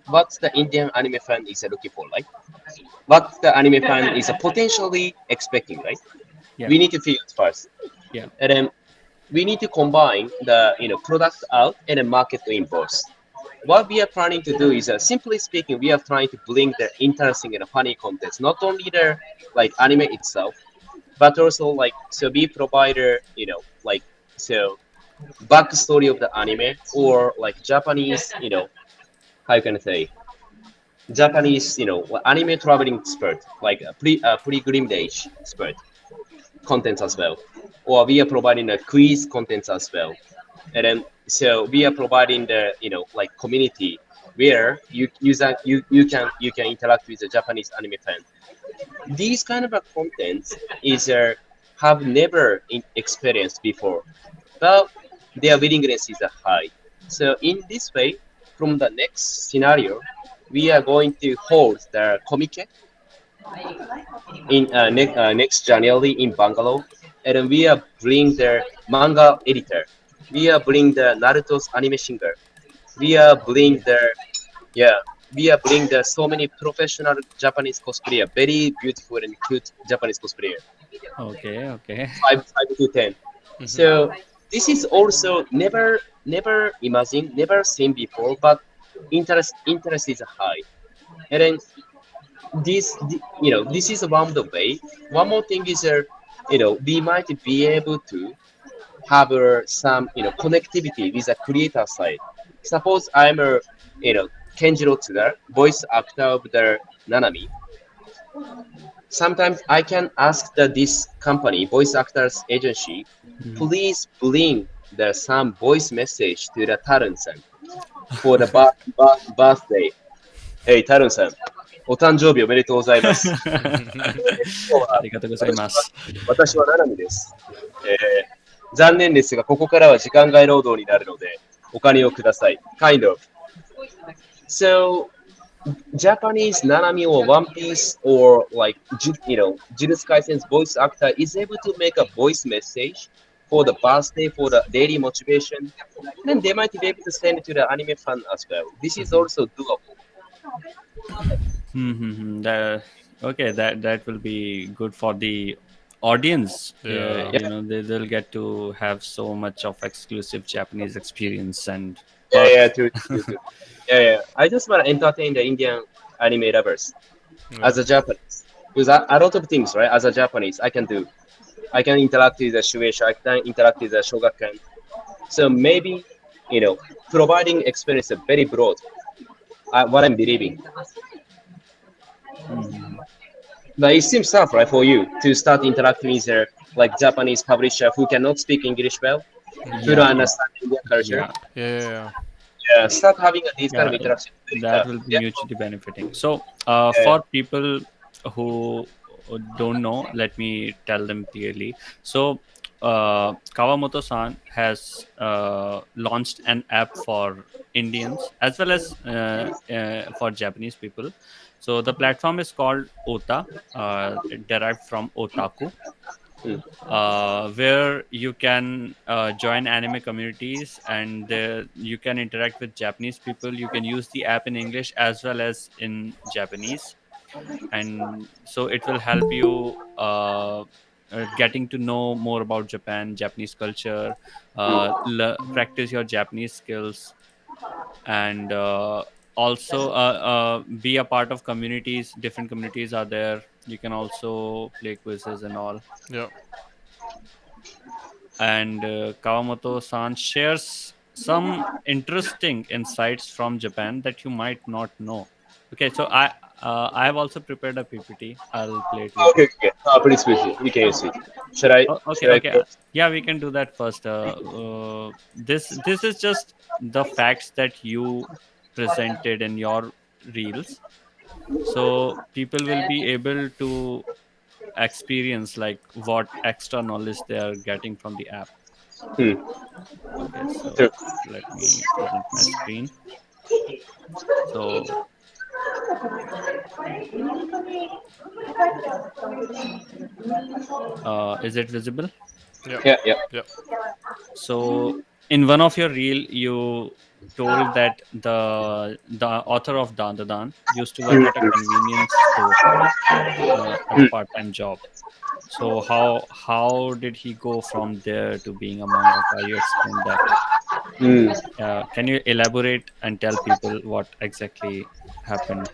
what the Indian anime fan is looking for, right? What the anime fan is potentially expecting, right? Yeah. We need to figure out first, Yeah. and then we need to combine the product out and the market in both. What we are planning to do is, simply speaking, we are trying to bring the interesting and funny contents, not only the like anime itself, but also like so we provide like so backstory of the anime or like Japanese, how can I say Japanese, anime traveling expert, like a pilgrimage expert contents as well, or we are providing a quiz contents as well, and then so we are providing the like community where you can interact with the Japanese anime fan. These kind of contents is have never experienced before, but their willingness is high. So in this way, from the next scenario, we are going to hold the comic in next January in Bangalore, and then we are bring the manga editor. We are bring the Naruto's anime singer. We are bring the yeah. We are bring the so many professional Japanese cosplayer, very beautiful and cute Japanese cosplayer, Okay. Okay. 5 to 10. Hmm. So this is also never imagined, never seen before, but interest is high. And then this is one of the way. One more thing is we might be able to have some connectivity with the creator side. Suppose I'm a Kenjiro Tsuda, voice actor of the Nanami. Sometimes I can ask this company, voice actors agency, Mhm. please bring some voice message to the Tarun San for the birthday. Hey, Tarun San, お誕生日おめでとうございます。今日はありがとうございます。私はナナミです。残念ですが、ここからは時間外労働になるので、お金をください。Kind of. So, Japanese Nanami or One Piece or like, Jujutsu Kaisen's voice actor is able to make a voice message for the birthday, for the daily motivation, then they might be able to send it to the anime fan as well. This is Hmm. also doable. Mm-hmm. Okay, that will be good for the audience. Yeah. Yeah, They'll get to have so much of exclusive Japanese experience and yeah, perks. true. Yeah. I just want to entertain the Indian anime lovers Yeah. as a Japanese. Because a lot of things, right? As a Japanese, I can do. I can interact with the Shueisha, I can interact with the Shogakukan. So maybe, you know, providing experience is very broad. What I'm believing. Mhm. But it seems tough, right, for you to start interacting with like Japanese publisher who cannot speak English well, who Hmm. don't Yeah, understand Indian culture. yeah, Yeah. Start having these kind of yeah. interaction is very That tough. will be Yeah, mutually benefiting. So, yeah, for people who don't know, let me tell them clearly. So, Kawamoto San has launched an app for Indians as well as for Japanese people. So, the platform is called Ota, derived from Otaku, mm, where you can join anime communities and you can interact with Japanese people. You can use the app in English as well as in Japanese, and so it will help you getting to know more about Japan, Japanese culture, mm. practice your Japanese skills, and also be a part of communities. Different communities are there. You can also play quizzes and all. Yeah. And Kawamoto-san shares some interesting insights from Japan that you might not know. Okay, so I have also prepared a PPT. I'll play it Okay, later. okay. Please, please, you can use it. Should I? Okay, Should I okay. go? Yeah, we can do that first. This is just the facts that you presented in your reels, so people will be able to experience like what extra knowledge they are getting from the app. Hmm. Okay, so True. let me present my screen. So is it visible? Yep. Yeah, yeah. Yep. So in one of your reel, you told that the author of Dan the Dan used to work Hmm. at a convenience store as a part-time job. So how did he go from there to being a mangaka? You explained that. Hmm. Can you elaborate and tell people what exactly happened?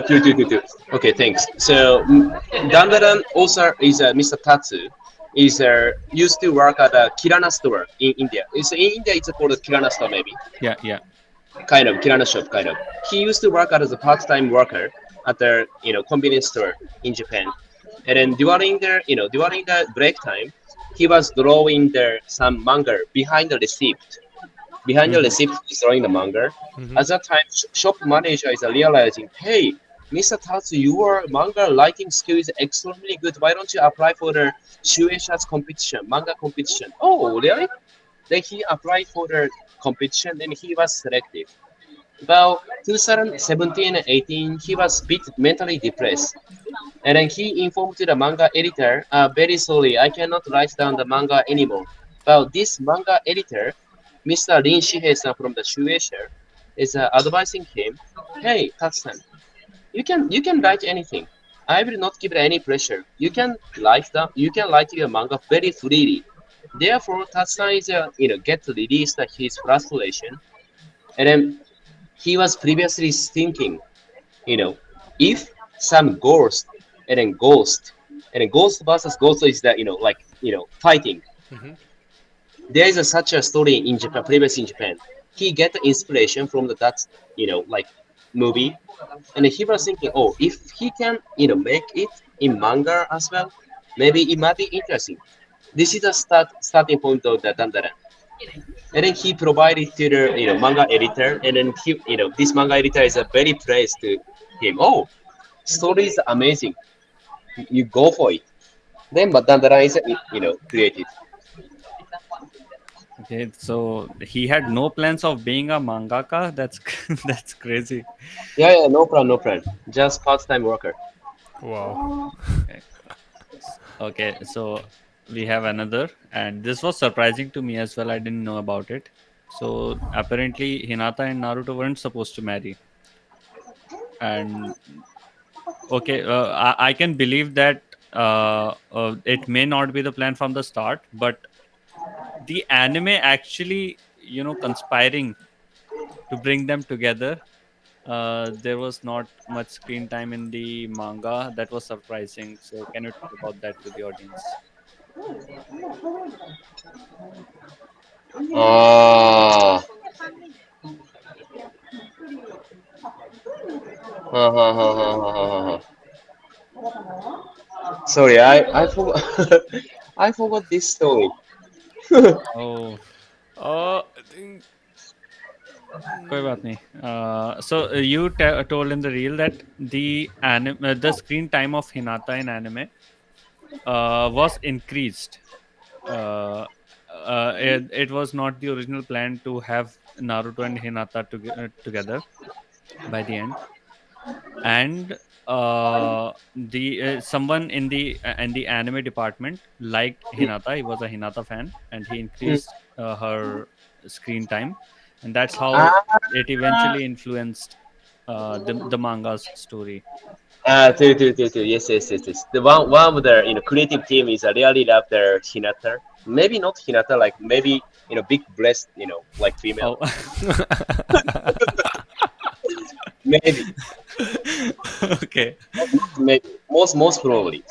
Two. Okay, thanks. So, Dandaran also is Mr. Tatsu. Is used to work at a kirana store in India. It's in India. It's called a kirana store, maybe. Yeah, yeah. Kind of kirana shop, kind of. He used to work as a part-time worker at the convenience store in Japan. And then during the break time, he was drawing some manga behind the receipt. Behind the Hmm. receipt, he's drawing the manga. Mm-hmm. At that time, shop manager is realizing, hey, Mr. Tatsu, your manga writing skill is extremely good. Why don't you apply for the Shueisha's competition, manga competition? Oh, really? Then he applied for the competition, and he was selected. About 2017 and 18, he was a bit mentally depressed. And then he informed the manga editor, very sorry, I cannot write down the manga anymore. But this manga editor, Mr. Lin Shihei-san from the Shueisha, is advising him, hey, Tatsu-san, you can write anything. I will not give it any pressure. You can write your manga very freely. Therefore, Tatsu-san is get to release his frustration. And then he was previously thinking, you know, if some ghost versus ghost is that fighting. Mm-hmm. There is such a story in Japan, previous in Japan. He get the inspiration from that movie, and he was thinking, oh, if he can make it in manga as well, maybe it might be interesting. This is the starting point of the Dandaran. And then he provided to the manga editor, and then this manga editor is a very praised to him. Oh, story is amazing. You go for it. Then Dandara is created. Okay, so he had no plans of being a mangaka. That's that's crazy. Yeah, no problem, no problem. Just part-time worker. Wow. Okay. Okay, so we have another, and this was surprising to me as well. I didn't know about it. So apparently, Hinata and Naruto weren't supposed to marry, and okay, I can believe that it may not be the plan from the start, but the anime actually, conspiring to bring them together. There was not much screen time in the manga. That was surprising. So, can you talk about that to the audience? Ah. Sorry, I forgot. I forgot this story. Oh, I think. कोई बात नहीं. So you told in the reel that the screen time of Hinata in anime was increased. Uh, it was not the original plan to have Naruto and Hinata together by the end, and the someone in the anime department liked Hinata. He was a Hinata fan, and he increased her screen time, and that's how Ah, it eventually influenced the manga's story. two. Yes. The one of the creative team is I really love their Hinata. Maybe not Hinata, like maybe big breast, like female. Oh, Maybe, okay. maybe most probably.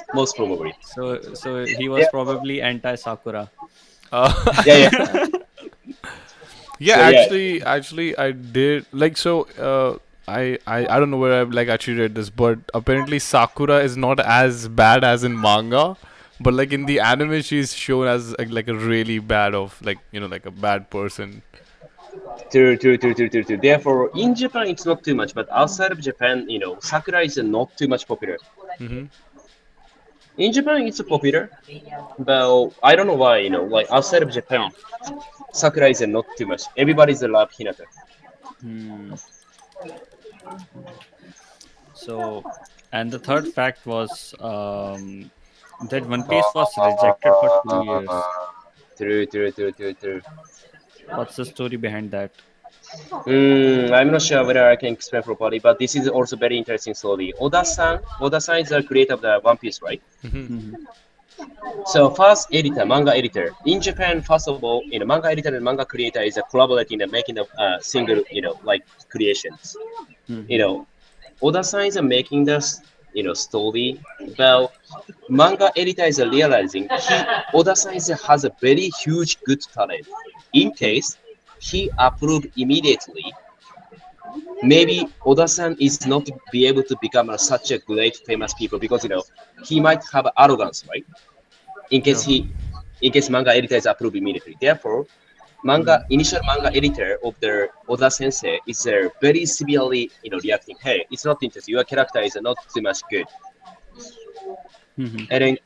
So he was Yeah, probably anti Sakura. Uh, yeah. yeah, So yeah. actually, I did like so. I don't know where I've like actually read this, but apparently Sakura is not as bad as in manga, but like in the anime she's shown as like a really bad of like like a bad person. True, true, true, true, true, true. Therefore, in Japan, it's not too much, but outside of Japan, Sakura is not too much popular. Mm-hmm. In Japan, it's popular, but I don't know why. Like outside of Japan, Sakura is not too much. Everybody's love Hinata. Hmm. So, and the third fact was that One Piece was rejected for 2 years. True, true, true, true, true. What's the story behind that? I'm not sure whether I can explain properly, but this is also very interesting story. Oda-san is the creator of the One Piece, right? Mm-hmm. Hmm. So first editor, manga editor. In Japan, first of all, manga editor and manga creator is a collaborating and making the single, like creations. You Hmm. know, Oda-san is making this, story. Well, manga editor is realizing Oda-san has a very huge good talent. In case he approved immediately, maybe Oda-san is not be able to become such a great famous people because he might have arrogance, right? In case Yeah. manga editor is approved immediately. Therefore, Hmm. initial manga editor of the Oda sensei is very severely reacting. Hey, it's not interesting. Your character is not too much good. Hmm. And then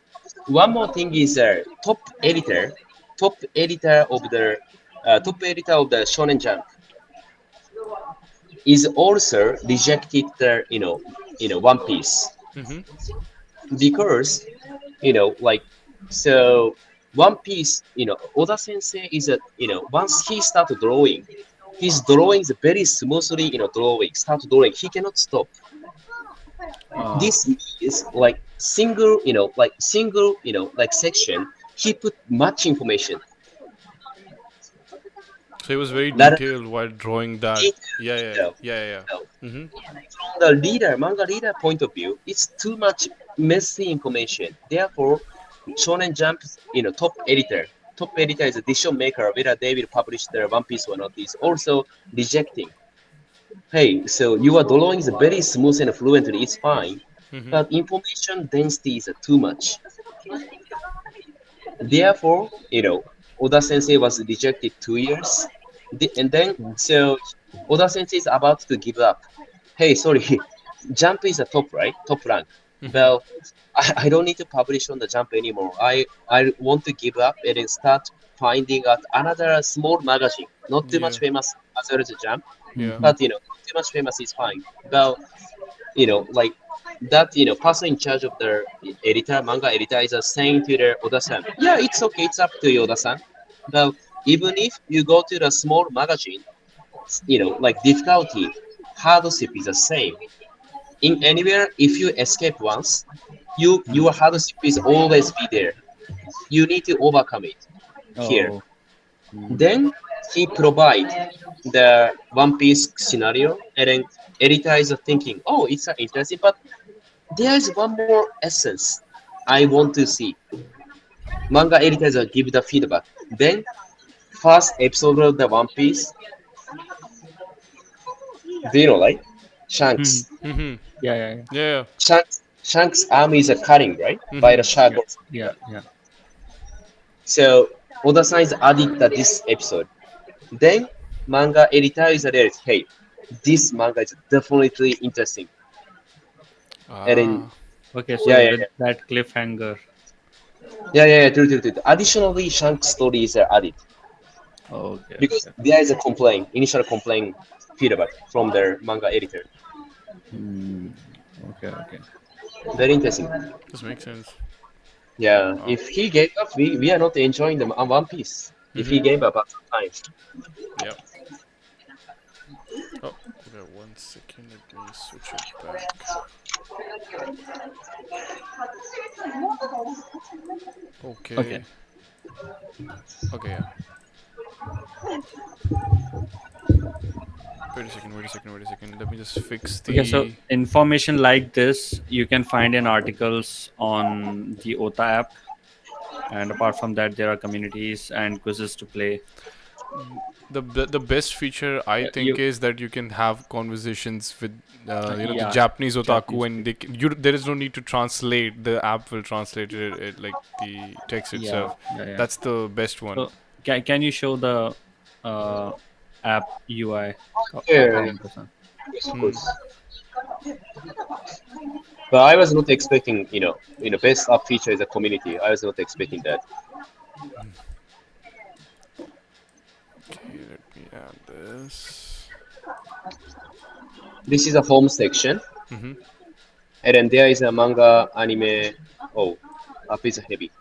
one more thing is top editor of the Shonen Jump is also rejected the One Piece Mm-hmm. because like so One Piece Oda Sensei is a once he start drawing, his drawing is very smoothly start drawing. He cannot stop. Uh, This is like single like section. He put much information. So he was very Rather detailed while drawing that. than Yeah, yeah, detail. yeah, yeah, No. yeah. Mm-hmm. From the manga reader point of view, it's too much messy information. Therefore, Shonen Jump's top editor is a decision maker whether they will publish their One Piece or not. Is also rejecting. Hey, so your drawing is very smooth and fluently, it's fine, Mm-hmm. but information density is too much. Therefore, Oda Sensei was rejected 2 years, and then so Oda Sensei is about to give up. Hey, sorry, Jump is a top, right? Top rank. Mm-hmm. Well, I don't need to publish on the Jump anymore. I want to give up and then start finding out another small magazine, not too Yeah, much famous as well as the Jump, yeah. hmm. but not too much famous is fine. Well, like that, person in charge of the manga editor is saying to the Oda-san, yeah, it's okay, it's up to you, Oda-san. Well, even if you go to the small magazine, like difficulty, hardship is the same. In anywhere, if you escape once, your hardship is always be there. You need to overcome it here. Oh. Hmm. Then he provide the One Piece scenario, and then editor is thinking, oh, it's interesting, but there is one more essence I want to see. Manga editors will give the feedback. Then, first episode of the One Piece, do you know, right? Hmm. Shanks. Mm-hmm. Yeah, yeah, yeah, Yeah, Shanks' arm is cutting, right? yeah. By Mm-hmm. the shark. yeah, yeah. So, Oda-san is added to this episode. Then, manga editor is there. Hey, this manga is definitely interesting. And then, Ah. Okay, yeah, so yeah, with that cliffhanger. true, true, true. Additionally, Shanks' story is added. Okay, Because okay. there is a initial complaint feedback from their manga editor. Hmm. Okay, okay. Very interesting. This makes sense. Yeah, Oh. if he gave up, we are not enjoying the One Piece. If he Mm-hmm. gave up at some time. Yep. Oh, okay. 1 second. Let me switch it back. Okay. Okay. Okay. Yeah. Wait a second. Wait a second. Wait a second. Let me just fix Okay, so the. information like this you can find in articles on the Ota app, and apart from that, there are communities and quizzes to play. The best feature I think You is that you can have conversations with the yeah, Japanese otaku, Japanese and people. there is no need to translate. The app will translate it like the text Yeah, itself. yeah, yeah. That's the best one. So can you show the uh, app UI, Yeah, Kawamoto-san? yes, of Hmm. course. But I was not expecting, best app feature is a community. I was not expecting that. Okay, let me add this. This is a home section, Mm-hmm. and then there is a manga, anime. Oh, app is heavy.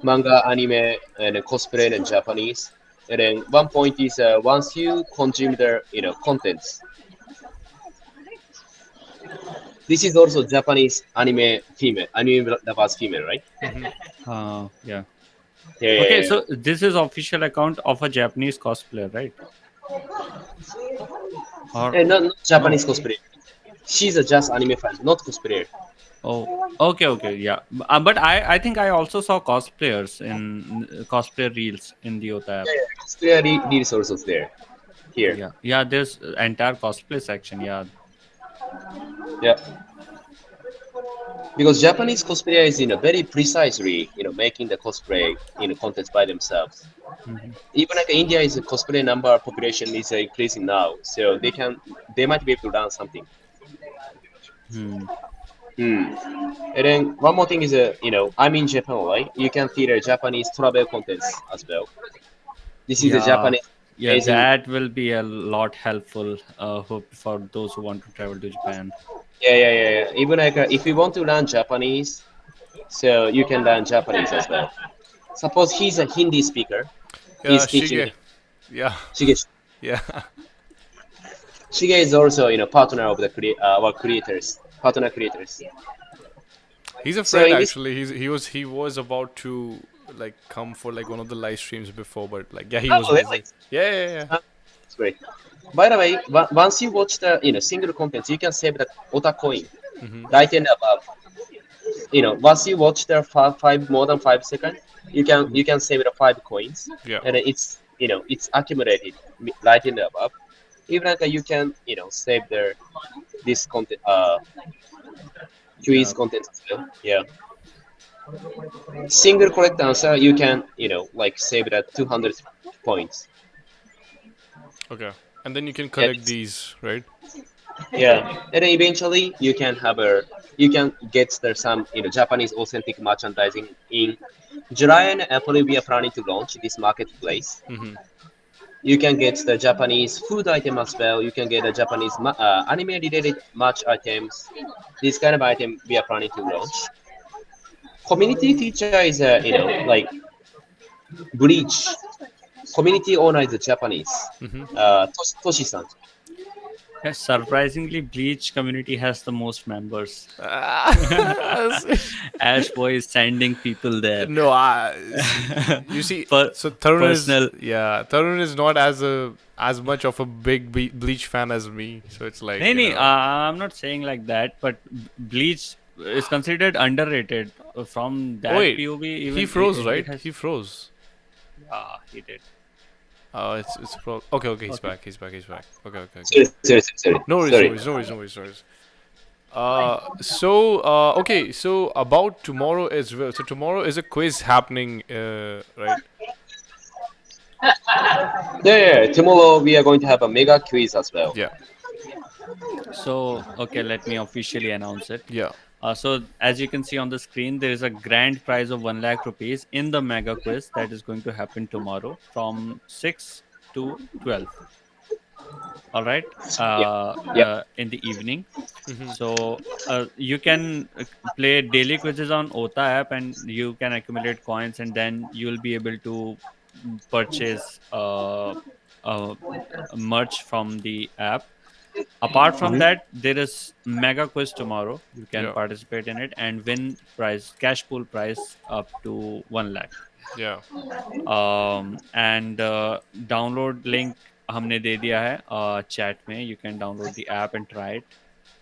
Manga, anime, and cosplay and Japanese. And then one point is once you consume their contents, this is also Japanese anime female, anime lovers female, right? Mm-hmm. Yeah. Yeah, yeah, Okay, yeah. so this is official account of a Japanese cosplayer, right? Or And not no? Japanese cosplayer. She's a just anime fan, not cosplayer. Oh, okay, okay, yeah. But I think I also saw cosplayers in cosplay reels in the Ota app. Yeah, yeah. Cosplayer is also there here. Yeah, yeah. There's entire cosplay section. Yeah. Yeah, because Japanese cosplayer is very precisely making the cosplay contents by themselves. Mhm. Even like India is a cosplay number population is increasing now, so they might be able to learn something. Hmm. Hmm. And then one more thing is I'm in Japan, right? You can see the Japanese travel contents as well. This is the Yeah, Japanese yeah. amazing. That will be a lot helpful. For those who want to travel to Japan. Yeah, yeah, yeah, yeah. Even like if you want to learn Japanese, so you can learn Japanese as well. Suppose he's a Hindi speaker, Yeah, he's teaching Shige. Yeah, Shige. yeah. Shige is also partner of our creators, partner creators. He's a So friend in this, actually. He was about to like come for like one of the live streams before, but like yeah, he oh was really? busy. Yeah, yeah, yeah. That's great. By the way, once you watch the single contents, you can save the Ota coin Mm-hmm. right in the above. Once you watch the five more than 5 seconds, you can save the 5 coins, Yeah, and it's accumulated right in the above. Even like you can save this content quiz Yeah. content as well. Yeah, single correct answer you can like save that 200 points. okay. And then you can Yeah, collect these, right? yeah, and then eventually you can get there some Japanese authentic merchandising in July and April. We are planning to launch this marketplace. Mm-hmm. You can get the Japanese food item as well. You can get the Japanese anime related merch items. This kind of item we are planning to launch. Community feature is like Bleach. Community owner is Japanese. Mm-hmm. Toshi-san. Yeah, surprisingly, Bleach community has the most members. Ash Boy is sending people there. No, you see, per- so Tarun is Personal. yeah, Tarun is not as much of a big Bleach fan as me. So it's like Nee, nee, I'm not saying like that, but Bleach is considered underrated. From Oh that wait, POV, he even froze, he right? has. He froze. Yeah, he did. Okay, okay, he's Okay. back. He's back. He's back. Okay, okay, okay. Sorry. No worries, no Sorry. worries, no worries, no worries, no worries. Okay, so about tomorrow as well. So tomorrow is a quiz happening, right? Yeah, tomorrow we are going to have a mega quiz as well. Yeah, So, okay, let me officially announce it. yeah, So, as you can see on the screen, there is a grand prize of 1 lakh rupees in the mega quiz that is going to happen tomorrow from 6 to 12. All right, Yeah, yeah. in the evening. mm-hmm. So you can play daily quizzes on Ota app, and you can accumulate coins, and then you'll be able to purchase uh, merch from the app. Apart from Mhm. that, there is mega quiz tomorrow. You can Yeah, participate in it and win prize, cash pool prize up to 1 lakh. yeah. And download link हमने दे दिया है chat में. You can download the app and try it.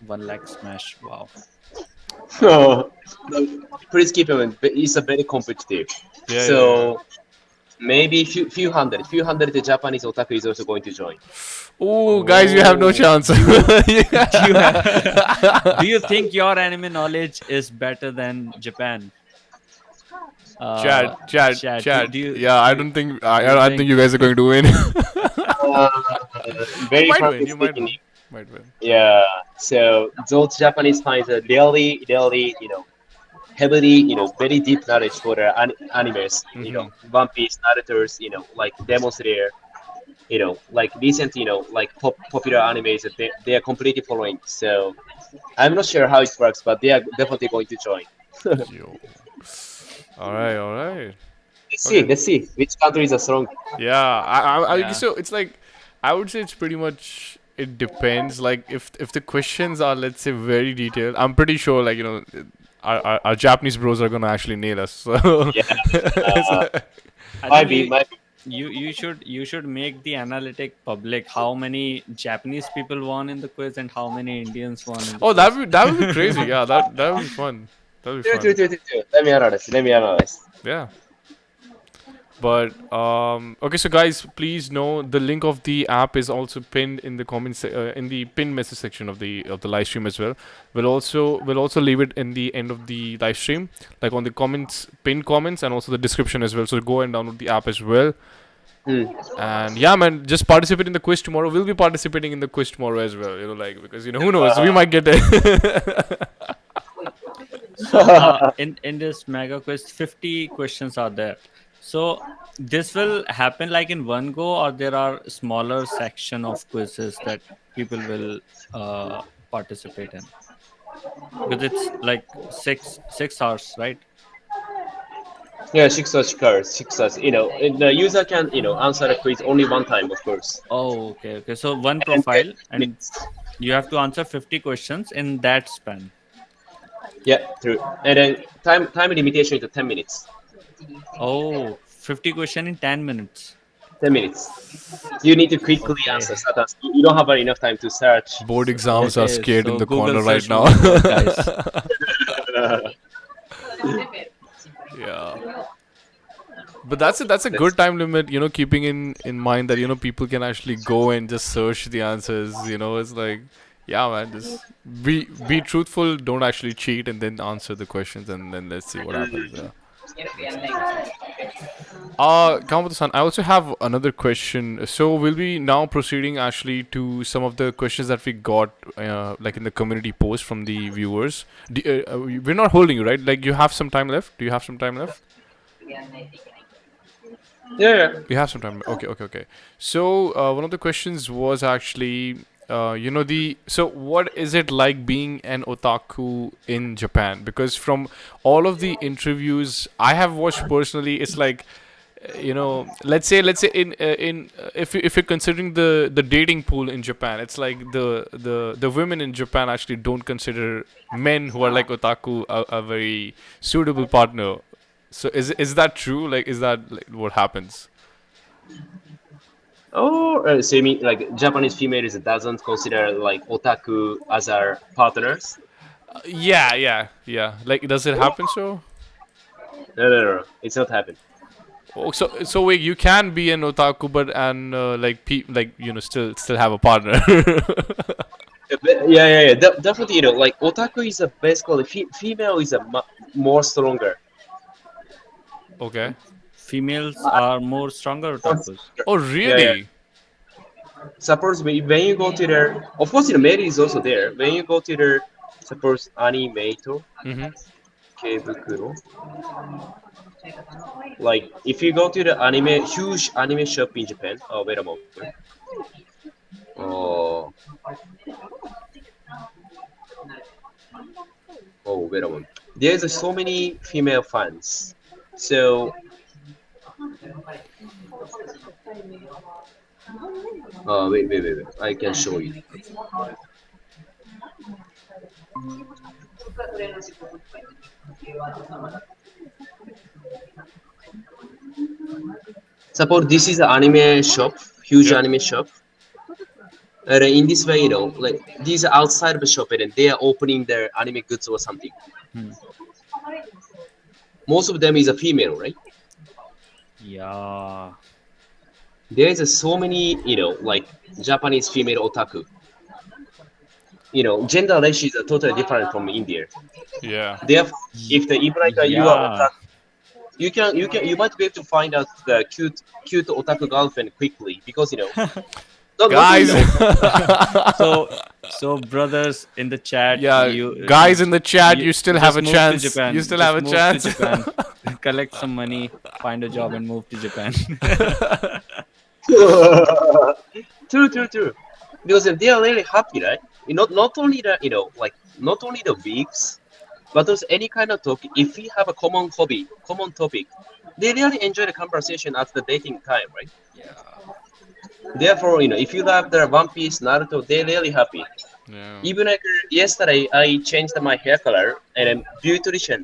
1 lakh smash. Wow. No, please keep in mind, it's a very competitive. Yeah, yeah, yeah. So Maybe few hundred Japanese otaku is also going to join. Oh, guys, you have no Oh, chance. do you do you think your anime knowledge is better than Japan? Chad, Chad. do you Yeah, do I you, don't think do you I think think? you guys are going to win. Uh, You very might win. frankly You might speaking, win. Might win. yeah. So those Japanese fans are really, heavily, very deep knowledge for the animes. Hmm. One Piece, Naruto's, like Demon Slayer, like recent, like popular animes that they are completely following. So I'm not sure how it works, but they are definitely going to join. Yo. All right. All right. Let's see. Okay. Let's see which countries are strong. Yeah. Yeah. So it's like, I would say it's pretty much. It depends. Like if the questions are, let's say, very detailed, I'm pretty sure like our Japanese bros are gonna actually nail us. So Yeah, it's uh, like, I might think be, might be. you should make the analytic public. How many Japanese people won in the quiz and how many Indians won in the oh, quiz? that would be crazy. Yeah, that would be fun. That would be True, true, fun. true, true, true. Let me analyze. Let me analyze. Yeah. But okay, so guys, please know the link of the app is also pinned in the comments in the pinned message section of the live stream as well. We'll also leave it in the end of the live stream, like on the comments, pinned comments, and also the description as well. So go and download the app as well. Hmm. And yeah, man, just participate in the quiz tomorrow. We'll be participating in the quiz tomorrow as well. Like because who knows, we might get it. So in this mega quiz, 50 questions are there. So this will happen like in one go, or there are smaller section of quizzes that people will participate in, because it's like six hours, right? Yeah, six hours. And the user can, answer the quiz only one time, of course. Oh, okay. So one And then profile, and minutes. you have to answer 50 questions in that span. Yeah, true. And then time limitation is 10 minutes. Oh, 50 question in 10 minutes. 10 minutes. You need to quickly Okay. answer. Sometimes you don't have enough time to search. Board exams are Okay, scared in so the Google corner right search now. won't work, guys. Yeah. But that's a good time limit, keeping in mind that people can actually go and just search the answers. It's like, yeah, man, just be truthful. Don't actually cheat, and then answer the questions, and then let's see what happens. Yeah, makes sense. Makes sense. Kawamoto-san, I also have another question. So we'll be now proceeding actually to some of the questions that we got, like in the community post from the viewers. We're not holding you, right? Like you have some time left. Do you have some time left? Yeah. We have some time. Okay, okay, okay. So one of the questions was actually, so what is it like being an otaku in Japan? Because from all of the interviews I have watched personally, it's like, let's say if you're considering the dating pool in Japan, it's like the women in Japan actually don't consider men who are like otaku a very suitable partner. So is that true? Like, is that like what happens? Oh, so you mean like Japanese females doesn't consider like otaku as our partners? Yeah, yeah, yeah. Like, does it happen so? No. It's not happened. Oh, so wait, you can be an otaku, but and like still have a partner. Yeah. Definitely, like otaku is a basically female is a more stronger. Okay. Females are more stronger otakus. Oh, Yeah. really? Suppose when you go to their, of course, male is also there. When you go to their, suppose animator, Mm-hmm. Keibukuro. Like if you go to the huge anime shop in Japan. Oh, wait a moment. Oh, wait a moment. There's so many female fans. So, wait. I can show you. Suppose this is an anime shop, huge Yep. anime shop. And in this way, like these are outside of the shop, and they are opening their anime goods or something. Hmm. Most of them is a female, right? Yeah. There is so many, like Japanese female otaku. Gender ratios are totally different from India. Yeah. Therefore, if the if like you are Yeah. otaku, you might be able to find out the cute otaku girlfriend quickly because not only Guys. the otaku. So, so brothers in the chat, Yeah, guys in the chat, you still have just a move to chance. You Japan. still have Just a move to chance. Japan, collect some money, find a job, and move to Japan. True. Because they are really happy, right? Not only the like not only the weeks, but also any kind of topic. If we have a common topic, they really enjoy the conversation at the dating time, right? Yeah. Therefore, if you love the One Piece, Naruto, they're really happy. Yeah. Even like yesterday, I changed my hair color, and beautician.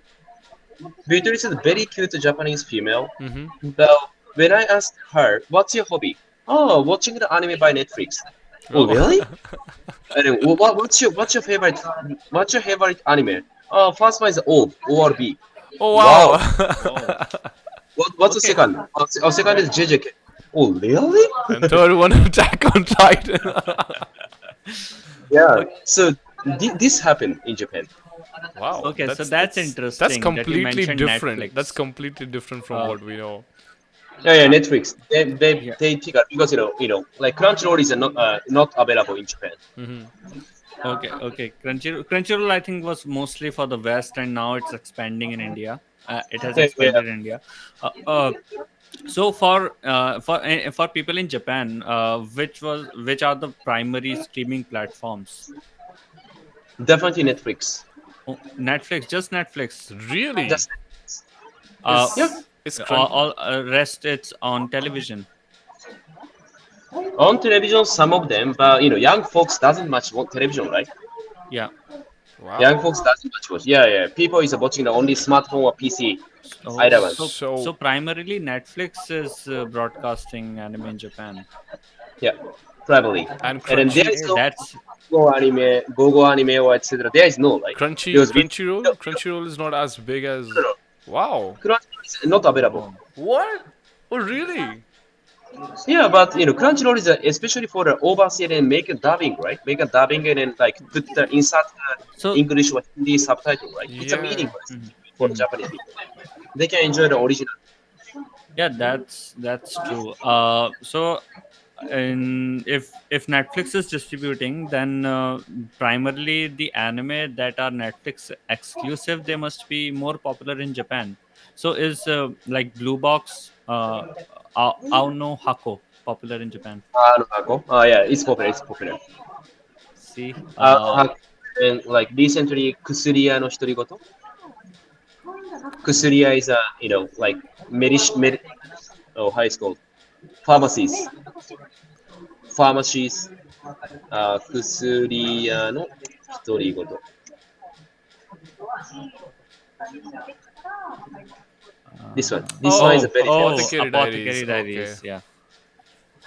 Beautician is a very cute Japanese female. Mm-hmm. But when I asked her, "What's your hobby?" Oh, watching the anime by Netflix. Oh, Oh. really? And then, what's your favorite anime? First one is ORB. Oh Wow. Oh, wow. What's the okay. second? Second is JJK. Oh, really? And third one, Attack on Titan. Yeah. So this happened in Japan. Wow. Okay, so that's That's interesting that you completely mentioned different. Netflix. That's completely different from Uh, what we know. Yeah, Netflix. They yeah. they take it because like Crunchyroll is not available in Japan. Mm-hmm. Okay. Crunchyroll, I think, was mostly for the West, and now it's expanding in India. It has Yeah. expanded in India. Uh, uh, so for people in Japan, which are the primary streaming platforms? Definitely Netflix. Oh, Netflix, just Netflix. Really? Just Uh, yeah. Is all rest it's on television. On television, some of them, but young folks doesn't much want television, right? Yeah. Young wow. folks doesn't much watch. Yeah. People is watching the only smartphone or PC. Oh, Either one. so So primarily Netflix is broadcasting anime in Japan. Yeah, probably. and And then there Crunchy, is Okay, no that's Go anime or etc. There is no like because Crunchyroll is not as big no, as. no, Wow. Crunchyroll is not available. oh, What? Oh really? Yeah, but Crunchyroll is especially for the overseas and make a dubbing, right? Make a dubbing and then like put the insert the so. English or Hindi subtitle, right? It's a Yeah. meaningful Mhm, for mhm. Japanese people. They can enjoy the original. Yeah, that's true. So if Netflix is distributing, then primarily the anime that are Netflix exclusive, they must be more popular in Japan. So is like Blue Box, Aono Hako popular in Japan? Yeah, it's popular. It's popular. See, And like recently, Kusuriya no Hitorigoto. Kusuriya is a like how it's called pharmacies. Pharmacies. 薬屋の独り言. This one. This one is a very famous. Apothecary Diaries. Apothecary Okay. Diaries. Yeah.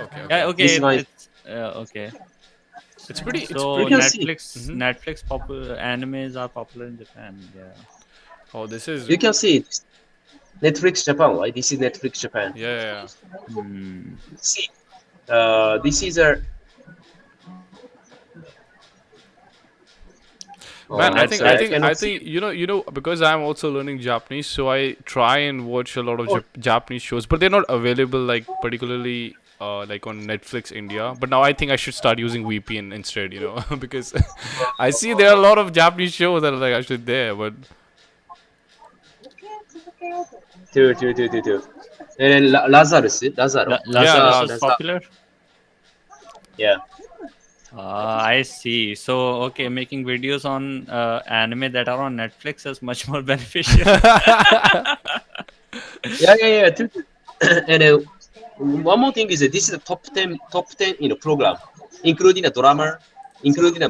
Okay. Yeah. Okay. Okay. This one is, It's okay. It's pretty. It's So you pretty. can see. Mhm. Netflix popular animes are popular in Japan. Yeah. Oh, this is. You can see it. Netflix Japan, right? This is Netflix Japan. Yeah. Hmm. See, this is a. Man, I That's think, Actually, I I think, I cannot see. think, because I'm also learning Japanese, so I try and watch a lot of Japanese shows, but they're not available, like, particularly, like on Netflix India. But now I think I should start using VPN instead, because I see there are a lot of Japanese shows that are, like, actually there, but Two. And then Lazarus, yeah, Lazarus is popular. Yeah. I see. So, okay, making videos on anime that are on Netflix is much more beneficial. Yeah. Two. And one more thing is that this is a top ten program, including a drama, including a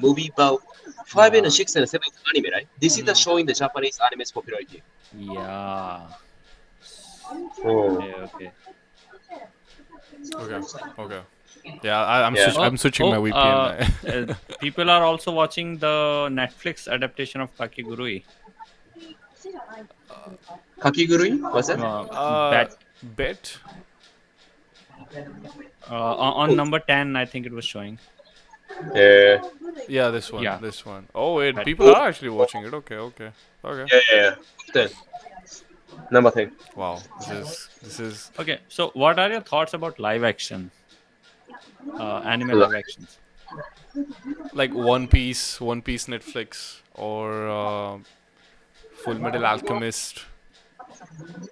movie about 5 and wow. 6 and 7 is anime, right? This is the showing the Japanese anime's popularity. Yeah. Oh. Okay. Okay. Yeah, Yeah. I'm switching my VPN. People are also watching the Netflix adaptation of Kakegurui. Kakegurui? What's that? Uh, uh, Bat Bet. On number 10, I think it was showing. Yeah, Yeah, this one. Yeah. This one. Oh wait, Bet. people are actually watching it. Okay, okay, okay. yeah. 10. Number 10. Wow, this is Okay, so what are your thoughts about live action, anime Li- live actions? like One Piece Netflix, or Full Metal Alchemist.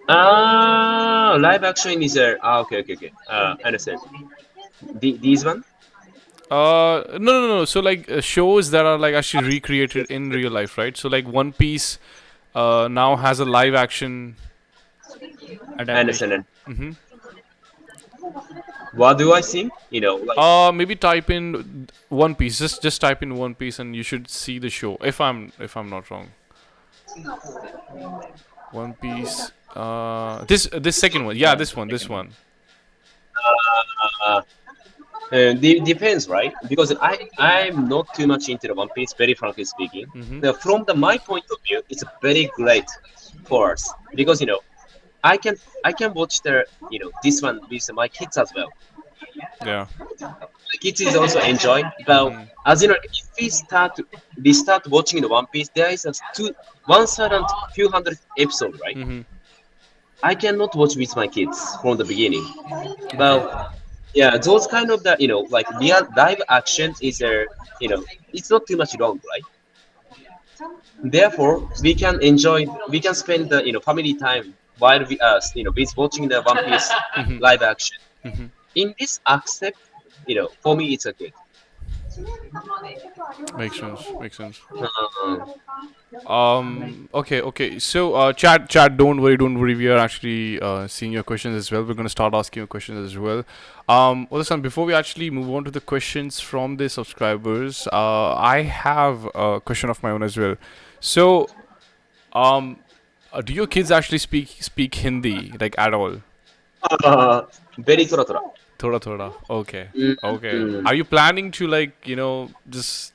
Live action is there. Okay, okay, okay. Understand. These one? No, no, no. So like shows that are like actually recreated in real life, right? So like One Piece, now has a live action. Adaptation. Understand. Mm-hmm. What do I see? Like Maybe type in One Piece. Just type in One Piece, and you should see the show. If I'm not wrong. One Piece. This second one. Yeah, this one. This one. depends, right? Because I'm not too much into the One Piece, very frankly speaking. Mm-hmm. Now, from my point of view, it's very great for us because I can watch this one with my kids as well. Yeah. The kids is also enjoy. But Mhm. as if we start watching the One Piece, there is a 1,000 few hundred episode, right? Mm-hmm. I cannot watch with my kids from the beginning. Okay. Well, yeah, those kind of like real live action is it's not too much long, right? Therefore, we can spend the family time while with watching the One Piece Mhm. live action. Mhm. In this aspect, for me it's okay. Makes sense. Makes sense. Uh, Okay, okay. So, chat, don't worry. We are actually seeing your questions as well. We're gonna start asking your questions as well. Oda-san, before we actually move on to the questions from the subscribers, I have a question of my own as well. So, um, do your kids actually speak Hindi like at all? very tora tora. Thoda thoda. Okay. Mm, Okay. mm. Are you planning to like just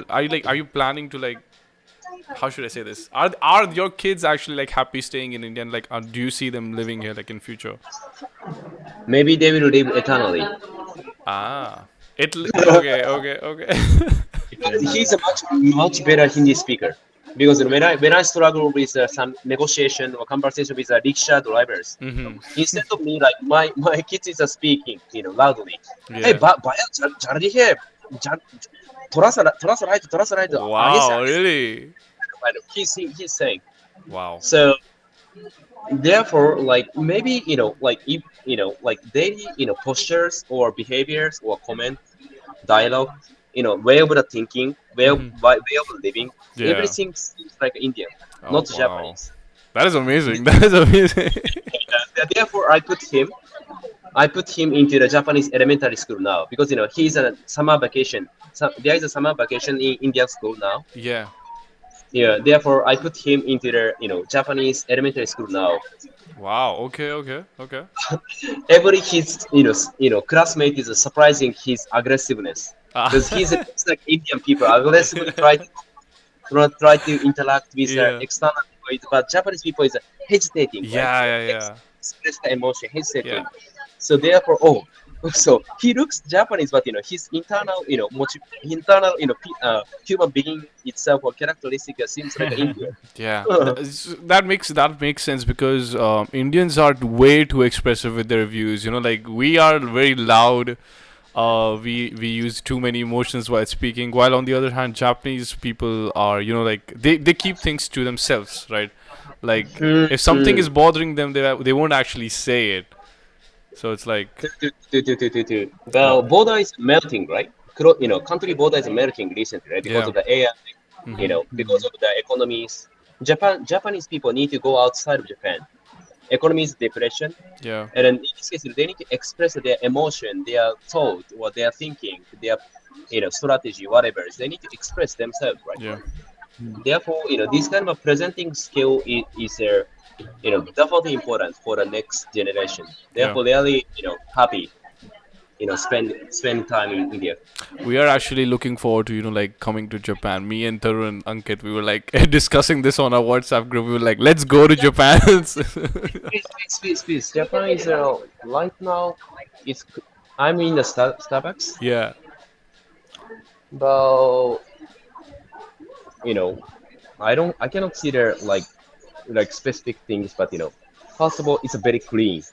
are you planning to like, how should I say this? Are your kids actually like happy staying in India? And, like, do you see them living here like in future? Maybe they will live eternally. Ah, okay, okay, okay. He's a much better Hindi speaker. Because when I struggle with some negotiation or conversation with rickshaw drivers, Mm-hmm. instead of me like my kids is speaking loudly. Hey, Yeah. bhaiya jar rahi hai, थोड़ा सा right आगे से Wow, really? he's saying. Wow. So therefore, like maybe like if like daily postures or behaviors or comment dialogue, way of the thinking, way of living, Yeah. everything seems like Indian, Oh, not wow. Japanese. That is amazing. That is amazing. Therefore, I put him into the Japanese elementary school now because he's a summer vacation. So there is a summer vacation in Indian school now. Yeah. Yeah, therefore I put him into the Japanese elementary school now. Wow. Okay. Okay. Okay. Every his classmate is surprising his aggressiveness because it's like Indian people aggressively try to interact with Yeah. external people, but Japanese people is hesitating, right? Yeah. Yeah. Yeah. Express the emotion, hesitating. Yeah. So therefore, so he looks Japanese, but his internal, human being itself or characteristic seems like Indian. Yeah, that makes sense because Indians are way too expressive with their views. Like we are very loud. We use too many emotions while speaking. While on the other hand, Japanese people are like they keep things to themselves, right? Like if something is bothering them, they won't actually say it. So it's like The border is melting, right? Country border is melting recently, right? Because Yeah. of the AI, because of the economies. Japanese people need to go outside of Japan. Economy is depression, yeah, and then in this case, they need to express their emotion, their thought, what they are thinking, their strategy, whatever. They need to express themselves, right? yeah, Therefore, this kind of presenting skill is definitely important for the next generation. yeah. Therefore, really, happy. spend time in India. We are actually looking forward to like coming to Japan. Me and Tarun and Ankit, we were like discussing this on our WhatsApp group. We were like, let's go to Japan. Please. Japan is right now. It's I'm in the Starbucks, Yeah, but you know I cannot see there like specific things, but first of all, it's a very clean.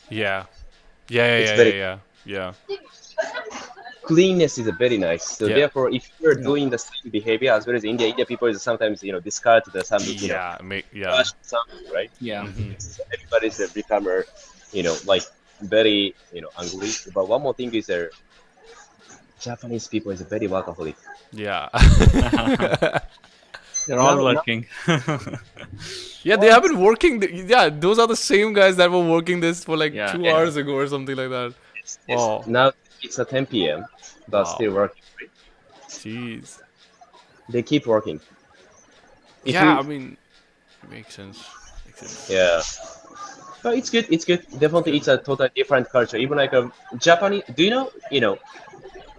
yeah, yeah, It's yeah, yeah, very yeah, yeah, cleanness is very nice. So yeah, therefore, if you're Yeah. doing the same behavior as well as India people is sometimes discard the some yeah, yeah. trash something, right? Yeah. Hmm. So everybody's become like very angry. But one more thing is Japanese people is very workaholic. Yeah. They're all Now working. Yeah, they have been working. Yeah, those are the same guys that were working this for like Yeah. 2 hours ago or something like that. Wow. now it's a 10 p.m. but Wow. still working. Right? Jeez. They keep working. If Yeah, I you mean, makes sense. Makes sense. yeah. But it's good. It's good. Definitely, Good. it's a totally different culture. Even like a Japanese. Do you know?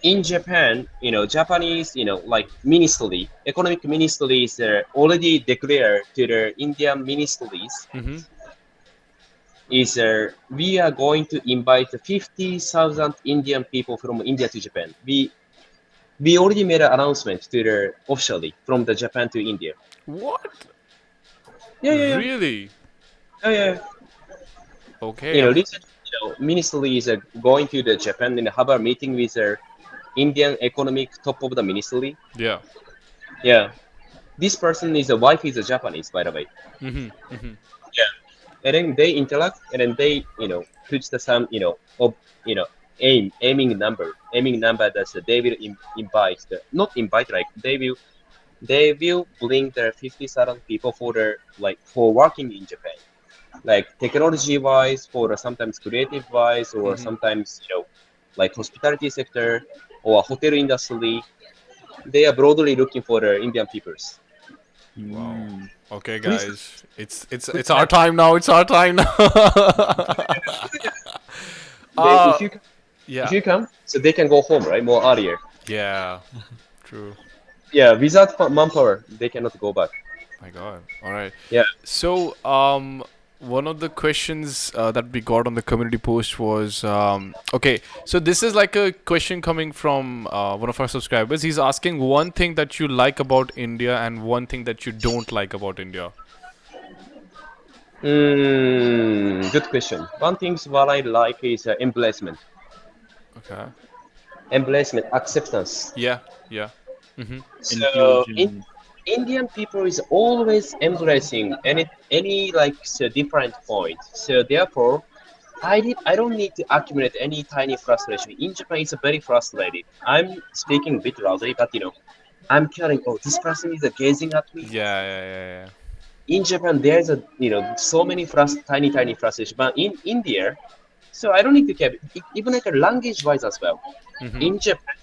In Japan, Japanese, like ministry, economic ministries already declared to the Indian ministries Mm-hmm. is we are going to invite 50,000 Indian people from India to Japan. We already made an announcement to the officially from the Japan to India. What? Yeah. Really? Yeah, yeah. Okay. Recently, ministry is going to the Japan and have a meeting with Indian economic top of the ministry. Yeah. Yeah, this person is a wife is a Japanese, by the way. Mm-hmm. Mm-hmm. Yeah, and then they interact, and then they put the some of aiming number that they will invite not invite like they will bring their 50,000 people for their like for working in Japan, like technology wise, for sometimes creative wise, or Mm-hmm. sometimes like hospitality sector or hotel industry. They are broadly looking for the Indian peoples. Wow. Mm. Okay, Please guys. It's put it's our that. time now. It's our time now. They, uh if yeah. you come, so they can go home right more earlier. Yeah. True. Yeah, without manpower, they cannot go back. My God. All right. Yeah. So, one of the questions that we got on the community post was, okay, so this is like a question coming from one of our subscribers. He's asking one thing that you like about India and one thing that you don't like about India. Good question. One thing what I like is embracement, Okay. acceptance. Yeah. Yeah. Mm-hmm. So Inclusion. Indian people is always embracing any like different point. So therefore, I don't need to accumulate any tiny frustration. In Japan, it's very frustrated. I'm speaking a bit loudly, but I'm caring. Oh, this person is gazing at me. Yeah. Yeah. Yeah. In Japan, there's so many tiny frustration. But in India, so I don't need to care. Even like a language wise as well. Yeah. Mm-hmm. In Japan,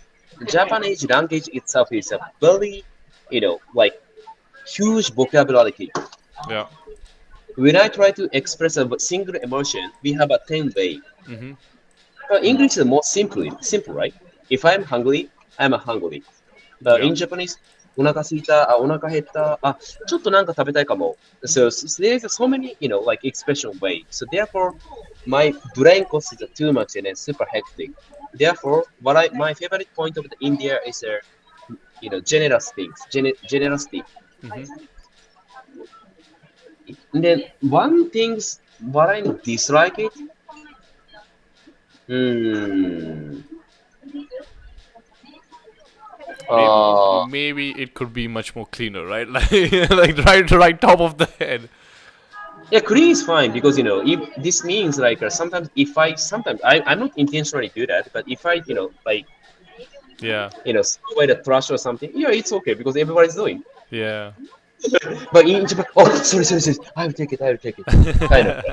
Japanese language itself is a very like huge vocabulary. Yeah. When I try to express a single emotion, we have a 10 way. Mm-hmm. But English is more simple, right? If I'm hungry, I'm hungry. But Yeah. in Japanese, お腹すいた、お腹減った、ちょっとなんか食べたいかも. So there's so many, like expression ways. So therefore, my brain cost is too much and it's super hectic. Therefore, my favorite point of the India is generous things, generosity. Mm-hmm. And then one thing's what I dislike it. Maybe it could be much more cleaner, right? Like right top of the head. Yeah, clean is fine because if this means like sometimes if sometimes I'm not intentionally do that, but if I like Yeah. throw away the trash or something, yeah, it's okay because everybody's doing. Yeah. But in Japan, oh, sorry, I will take it, kind of.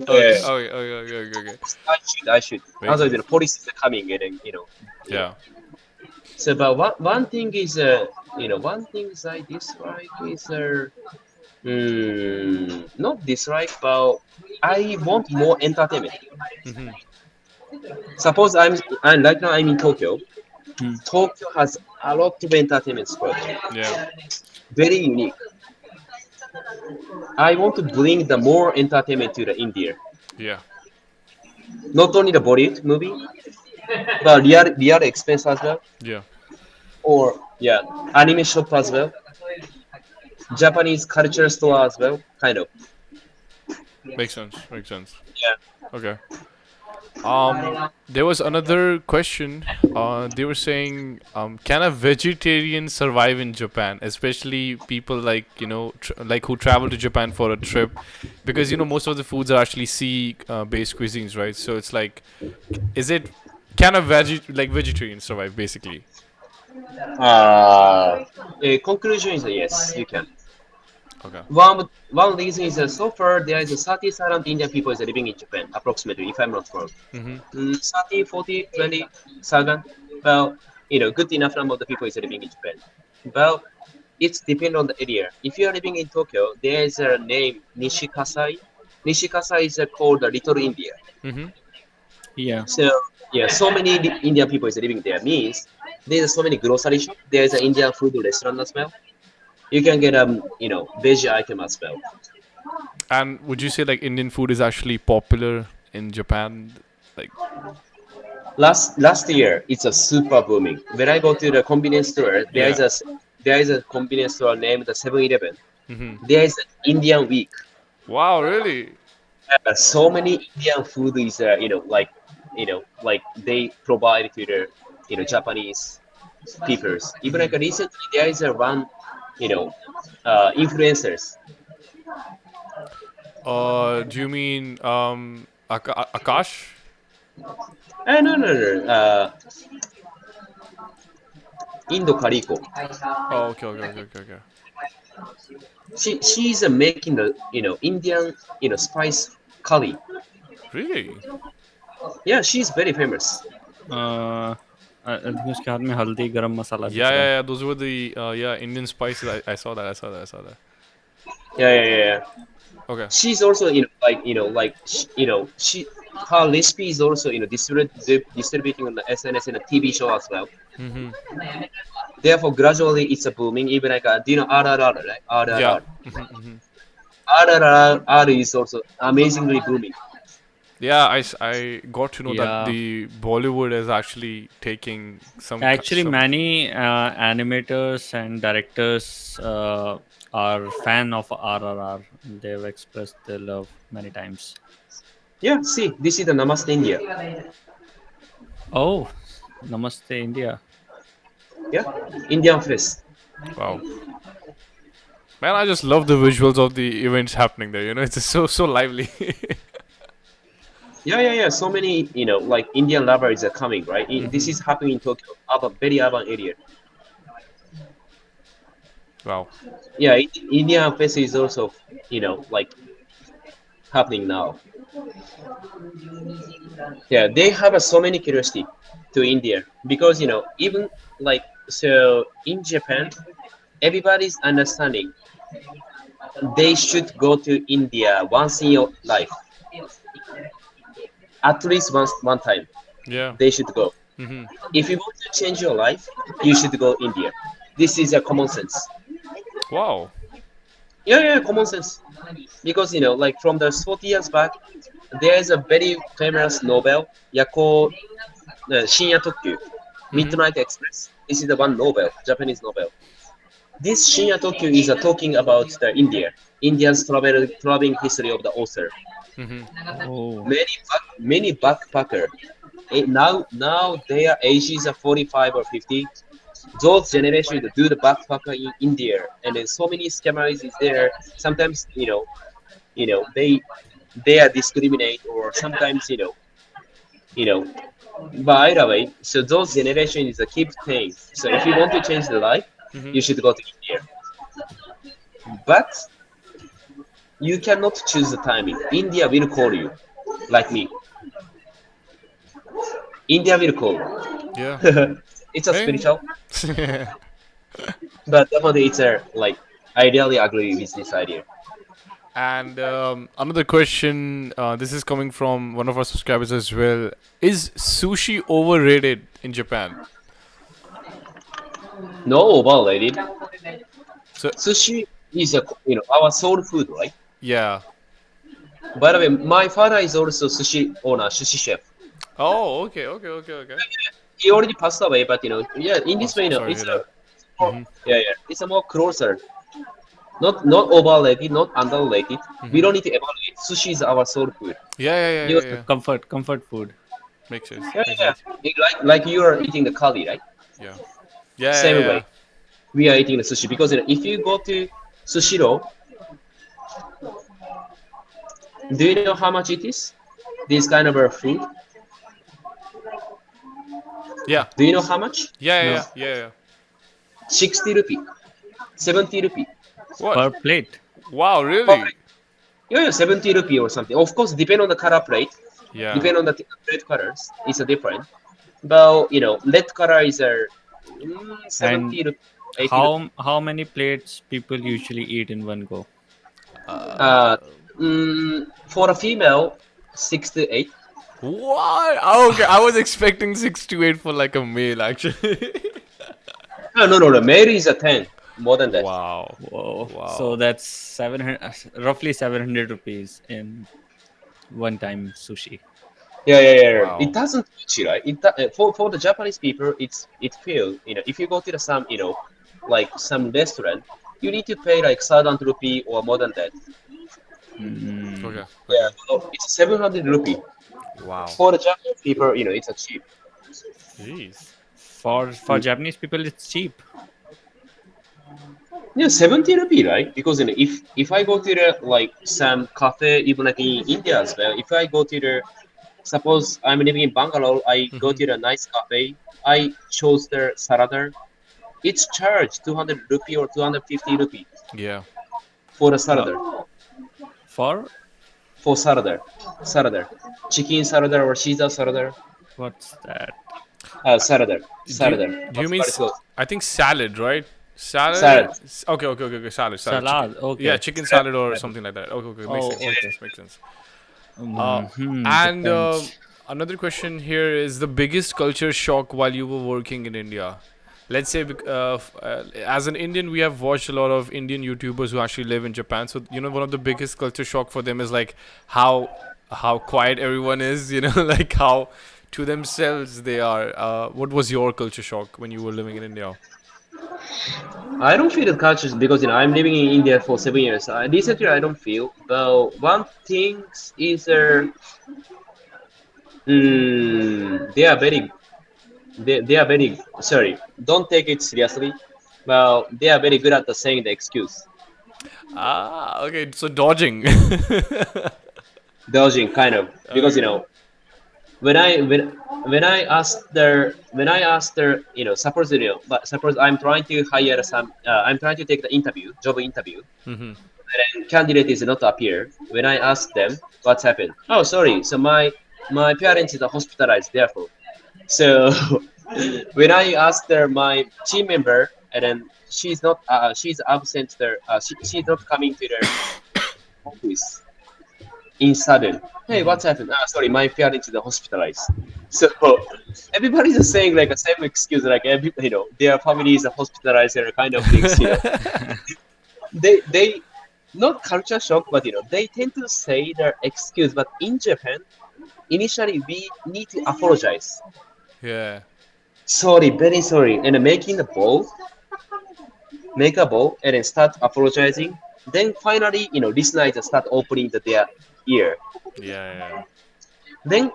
Okay. Yeah, Okay. I should. Very Otherwise, good. the police is coming and then Yeah. So, but one thing is one thing is I dislike is not dislike, but I want more entertainment. Mm-hmm. Suppose I'm right now I'm in Tokyo. Hmm. Tokyo has a lot of entertainment spot, Yeah. very unique. I want to bring the more entertainment to the India. Yeah. Not only the Bollywood movie, but real expense as well, Yeah. or yeah, anime shop as well, Japanese culture store as well, kind of. Makes sense. Makes sense. Yeah. Okay. There was another question. They were saying, can a vegetarian survive in Japan, especially people like like who travel to Japan for a trip, because most of the foods are actually sea-based cuisines, right? So it's like, is it can a vegetarian survive basically? A conclusion is yes, you can. Okay. One reason is that so far there is a 30,000 Indian people is living in Japan, approximately, if I'm not wrong. Mhm. 30, 40, 20,000. Well, good enough number of the people is living in Japan. Well, it's depend on the area. If you are living in Tokyo, there is a name Nishikasai. Nishikasai is called the Little India. Mhm. Yeah. So yeah, so many Indian people is living there. Means there's so many grocery shop. There's an Indian food restaurant as well. You can get veg item as well. And would you say like Indian food is actually popular in Japan? Like, Last year, it's a super booming. When I go to the convenience store, yeah. there is a convenience store named the 7-Eleven. Mhm. There is an Indian week. Wow, really? So many Indian food is like they provide to the Japanese peoples. Even like recently, there is a one you know influencers. Do you mean Akash? No. Indo Carico. Oh, okay, okay, okay, okay, okay. She's making the Indian spice curry. Really? Yeah, she's very famous. I think उसके हाथ में हल्दी गरम मसाला Yeah, दिख रहा yeah, है. yeah. Those were the Indian spices. I saw that. I saw that. I saw that. Yeah. Okay. She's also she her recipe is also distributing on the SNS and a TV show as well. Mm-hmm. Therefore, gradually it's a booming. Even like do you know RRR, right? Yeah. RRR. Mm-hmm. RRR is also amazingly booming. Yeah, I got to know that Yeah. the Bollywood is actually taking Actually, some. many animators and directors are fan of RRR. They've expressed their love many times. Yeah, see, this is the Namaste India. Oh, Namaste India. Yeah, Indian Fest. Wow. Man, I just love the visuals of the events happening there. It's just so lively. Yeah. So many, like Indian lovers are coming, right? This Mhm. is happening in Tokyo, very urban area. Wow. Yeah, Indian Fest is also, like happening now. Yeah, they have so many curiosity to India because even like so in Japan, everybody's understanding they should go to India once in your life, at least one time. Yeah. They should go. Mm-hmm. If you want to change your life, you should go India. This is a common sense. Wow. Yeah, common sense. Because like from the 40 years back, there is a very famous novel, Yako Shinya Tokyu, Mm-hmm. Midnight Express. This is the one novel, Japanese novel. This Shinya Tokyu is talking about the India's traveling history of the author. Mm-hmm. Oh, Many backpacker. Now their ages are 45 or 50. Those generations do the backpacker in India, and then so many scammers is there. Sometimes they are discriminate, or sometimes you know. By the way, so those generations is a keep thing. So if you want to change the life, Mm-hmm. you should go to India. But you cannot choose the timing. India will call you, like me. India will call. Yeah. It's a Hey. spiritual, but definitely it's a like. I really agree with this idea. And another question. This is coming from one of our subscribers as well. Is sushi overrated in Japan? No overrated. So Sushi is a our soul food, right? yeah. By the way, my father is also sushi owner, sushi chef. Oh, okay, okay, okay, okay. He already passed away, but yeah, in Oh, this way, sorry to it's hear that. more, yeah, it's a more closer, not overrated, not underrated. We don't need to evaluate. Sushi is our soul food. Yeah, yeah, yeah, You, yeah, yeah. Comfort food. Makes sense. yeah, Makes yeah, sense. like you are eating the curry, right? Yeah. Yeah, yeah, Same yeah. way, we are eating the sushi because if you go to Sushiro, do you know how much it is? This kind of a food. Yeah. Do you know how much? Yeah, yeah, No, yeah, yeah, yeah. 60 rupee, 70 rupee. What? per plate. Wow, really? Yeah, yeah, 70 rupee or something. Of course, depend on the color plate, Yeah. depend on the plate colors. It's a different. But red color is a And 70 rupee, 80 rupee. how many plates people usually eat in one go? Uh, for a female, 6 to 8. What? Oh, okay, I was expecting 6 to 8 for like a male, actually. No. Male is a 10, more than that. Wow. Whoa. Wow. So that's 700, roughly 700 rupees in one time sushi. Yeah. Wow. It doesn't touch you, right? For the Japanese people, it feels if you go to some like some restaurant, you need to pay like 1,000 rupee or more than that. Okay. Yeah, Okay. so it's 700 rupee. Wow. For the Japanese people, it's a cheap. Jeez. For Japanese people, it's cheap. Yeah, 70 rupee, right? Because if I go to the like some cafe, even like in India as well, if I go to the suppose I'm living in Bangalore, I go to the nice cafe, I chose the salad. It's charged 200 rupee or 250 rupee Yeah. for the salad. For For salad, chicken salad or Caesar salad, what's that? salad. Do you mean? What's called? I think salad, right? Salad. Salad. Okay. Salad. Salad, Chicken. okay. Yeah, chicken salad or something like that. Okay. Makes Oh, sense. okay. Makes sense. And Depends. another question here is the biggest culture shock while you were working in India. Let's say, as an Indian, we have watched a lot of Indian YouTubers who actually live in Japan. So one of the biggest culture shock for them is like how quiet everyone is. Like how to themselves they are. What was your culture shock when you were living in India? I don't feel the culture because I'm living in India for 7 years. Recently, I don't feel. But one thing is they are very they are very sorry. Don't take it seriously. Well, they are very good at the saying the excuse, Ah, okay. So dodging. dodging kind of because when I asked their suppose but suppose I'm trying to take the job interview, and candidate is not appear. When I ask them what's happened, oh sorry, so my parents is hospitalized, therefore. So when I asked my team member, and then she's absent there, she's not coming to their office in sudden. Hey, what's happened? Ah, sorry, my parents is hospitalized. So everybody's just saying like a same excuse, like their family is hospitalized or kind of things. They not culture shock, but they tend to say their excuse. But in Japan, initially we need to apologize. Yeah. Sorry, very sorry, and making a bowl, make a bowl, and then start apologizing. Then finally, listeners start opening their ear. Yeah. Then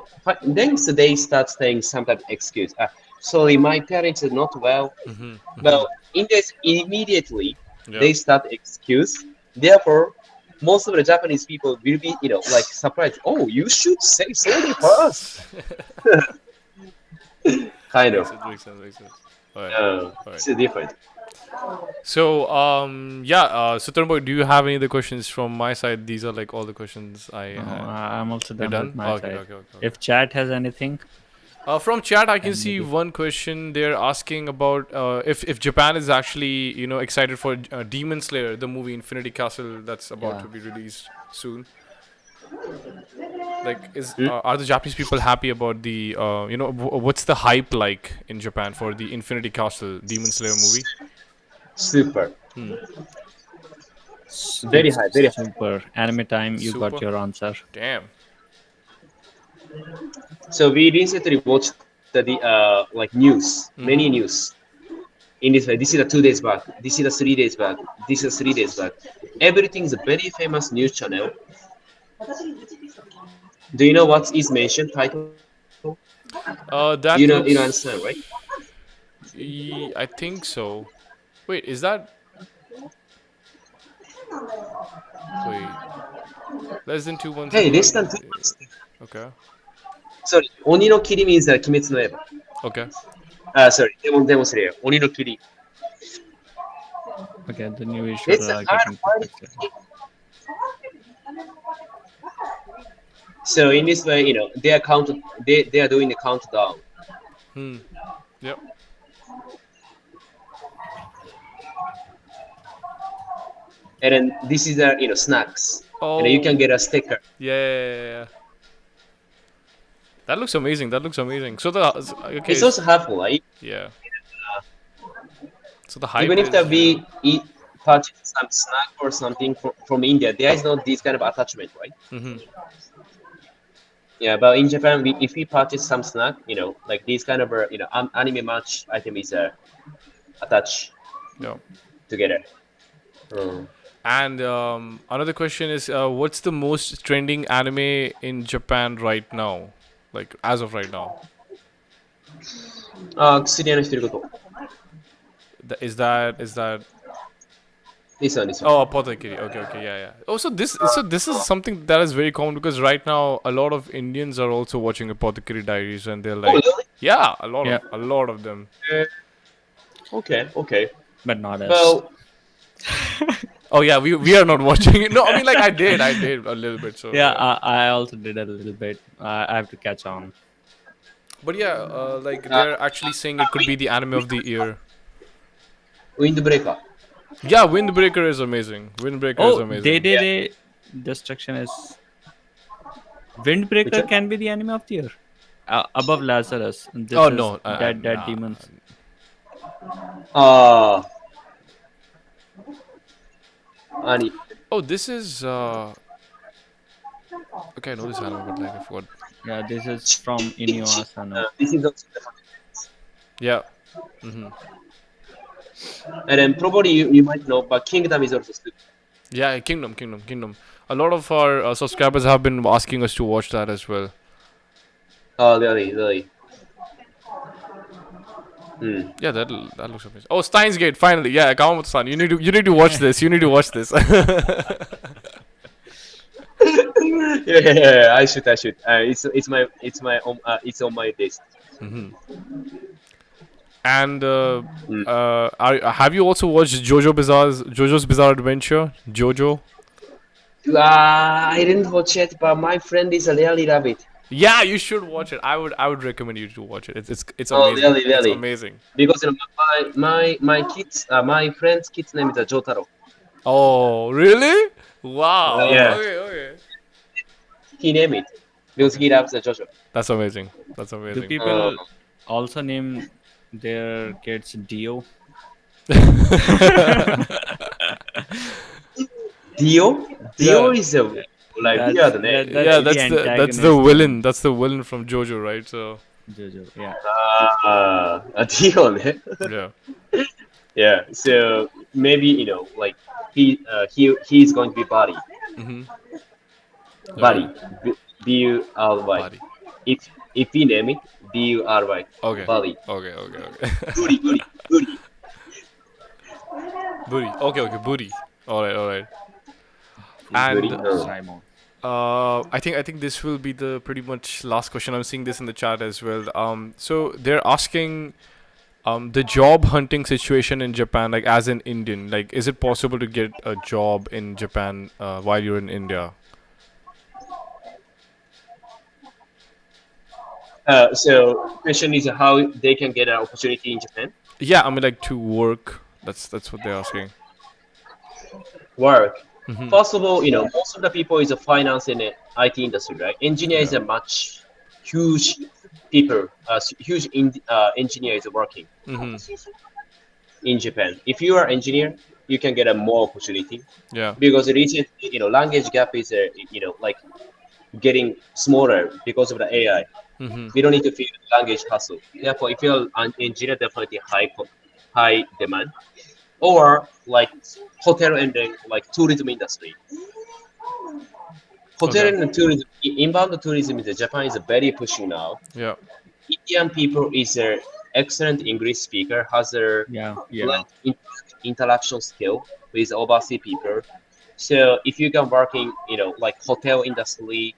so they start saying some type of excuse. Sorry, my parents are not well. Well, in this immediately Yeah. they start excuse. Therefore, most of the Japanese people will be, like surprised. Oh, you should say sorry first. Kind of. Makes sense. Alright. It's different. So, so Tarun, do you have any other questions from my side? These are like all the questions I No, had. I'm also You're done done? with my Okay, side. okay. If chat has anything, From chat, I can And see maybe one question. They're asking about if Japan is actually excited for Demon Slayer, the movie Infinity Castle that's about yeah. to be released soon. Like, Hmm? are the Japanese people happy about the what's the hype like in Japan for the Infinity Castle Demon Slayer movie? Super. Hmm. Very It's high, very high. super. Anime time, you got Super. your answer. Damn. So we recently watched like news, many Mm-hmm. news. In this way, this is the 2 days back. This is the 3 days back. This is 3 days back. Everything is a very famous news channel. Do you know what is mentioned title? You That understand, right? looks. I think so. Wait, is that? Wait, less than 2 months Hey, ago. less than 2 months. Okay. Sorry, Oni no Kiri means Kimetsu no Eba. Okay. Sorry, Demon Slayer. Oni no Kiri. Okay, the new visual It's a are hard getting fighting perfect. game. So in this way, they are doing the countdown. Hmm. Yep. And then this is snacks. And then you can Oh. get a sticker. Yeah. That looks amazing. That looks amazing. So the okay. It's also helpful, right? Yeah. So the Even hype if that is real. we eat purchase some snack or something from India, there is not this kind of attachment, right? Mm-hmm. Yeah, but in Japan, if we purchase some snack, like this kind of anime match item is attached Yeah. together. Mm. And another question is, what's the most trending anime in Japan right now? Like as of right now, 薬屋の独り言。is that This one, this one. Oh, Apothecary. Okay, yeah. Oh, so this is something that is very common because right now a lot of Indians are also watching Apothecary Diaries and they're Oh, like, really? yeah, Yeah, a lot of them. Okay. but not us. Well, Oh yeah, we are not watching it. No, I mean like I did a little bit. So Yeah, yeah. I also did a little bit. I have to catch on. But yeah, like uh, they're actually saying it could be the anime of the year. Windbreaker. Yeah, Windbreaker is amazing. Windbreaker is Oh, amazing. they Destruction is Which Windbreaker one? can be the anime of the year. Above Lazarus. This Oh is no, Dead nah. Demons. Uh, Ani. Oh, this is okay. I know this anime, but like I forgot. Yeah, this is from Inyo Asano. This is also Yeah. Mm-hmm. and then probably you might know, but Kingdom is also stupid. Yeah, Kingdom. A lot of our subscribers have been asking us to watch that as well. Oh, really. Hmm. Yeah, that looks amazing. Oh, Steins Gate, finally. Yeah, Kawamoto San. You need to watch this. You need to watch this. Yeah. I should. It's on my list. And Hmm. have you also watched JoJo's Bizarre Adventure? JoJo. I didn't watch it, but my friend is really love it. Yeah, you should watch it. I would recommend you to watch it. It's Oh, amazing. It's really. amazing. Because my friend's kid's name is Jotaro. Oh, really? Wow. Yeah. Okay. He named it because he loves the JoJo. That's amazing. Do people also name their kids Dio? Dio Yeah. is a like That's- weird name. that- Yeah, the that's the antagonist. villain. That's the villain from JoJo, right? So Jojo, yeah. Dio, ne? yeah. Yeah. So maybe like he's going to be body. Mm-hmm. Body. B-U-R-Y. Body. If we name it B-U-R-Y. Okay. Body. Okay. Booty. Booty. Okay. Booty. All right. Booty. And Simon. I think this will be the pretty much last question. I'm seeing this in the chat as well. So they're asking, the job hunting situation in Japan, like as an Indian, like is it possible to get a job in Japan while you're in India? So question is how they can get an opportunity in Japan. Yeah, I mean like to work. That's what they're asking. Work. Mm-hmm. First of all, most of the people is a finance and IT industry, right? Engineer is Yeah. a much huge people, huge engineer is working Mm-hmm. in Japan. If you are engineer, you can get a more opportunity Yeah. because recently, language gap is, like getting smaller because of the AI. Mm-hmm. We don't need to feel language hustle. Therefore, if you're an engineer, definitely high demand. Or like hotel and like tourism industry. Hotel Okay. and tourism, inbound tourism in Japan is very pushing now. Yeah. Indian people is a excellent English speaker, has a Yeah, yeah. fluent interaction skill with overseas people. So if you can work in, like hotel industry,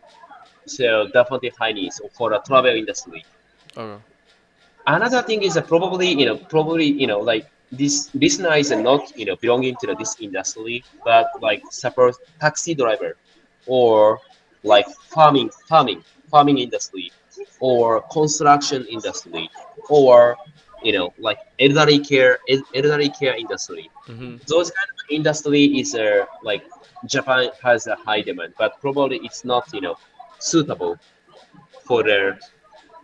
so definitely high needs for the travel industry. Okay. Another thing is that probably like this listener is not belonging to this industry, but like suppose taxi driver, or like farming industry, or construction industry, or like elderly care industry. Mm-hmm. Those kind of industry is like Japan has a high demand, but probably it's not suitable for their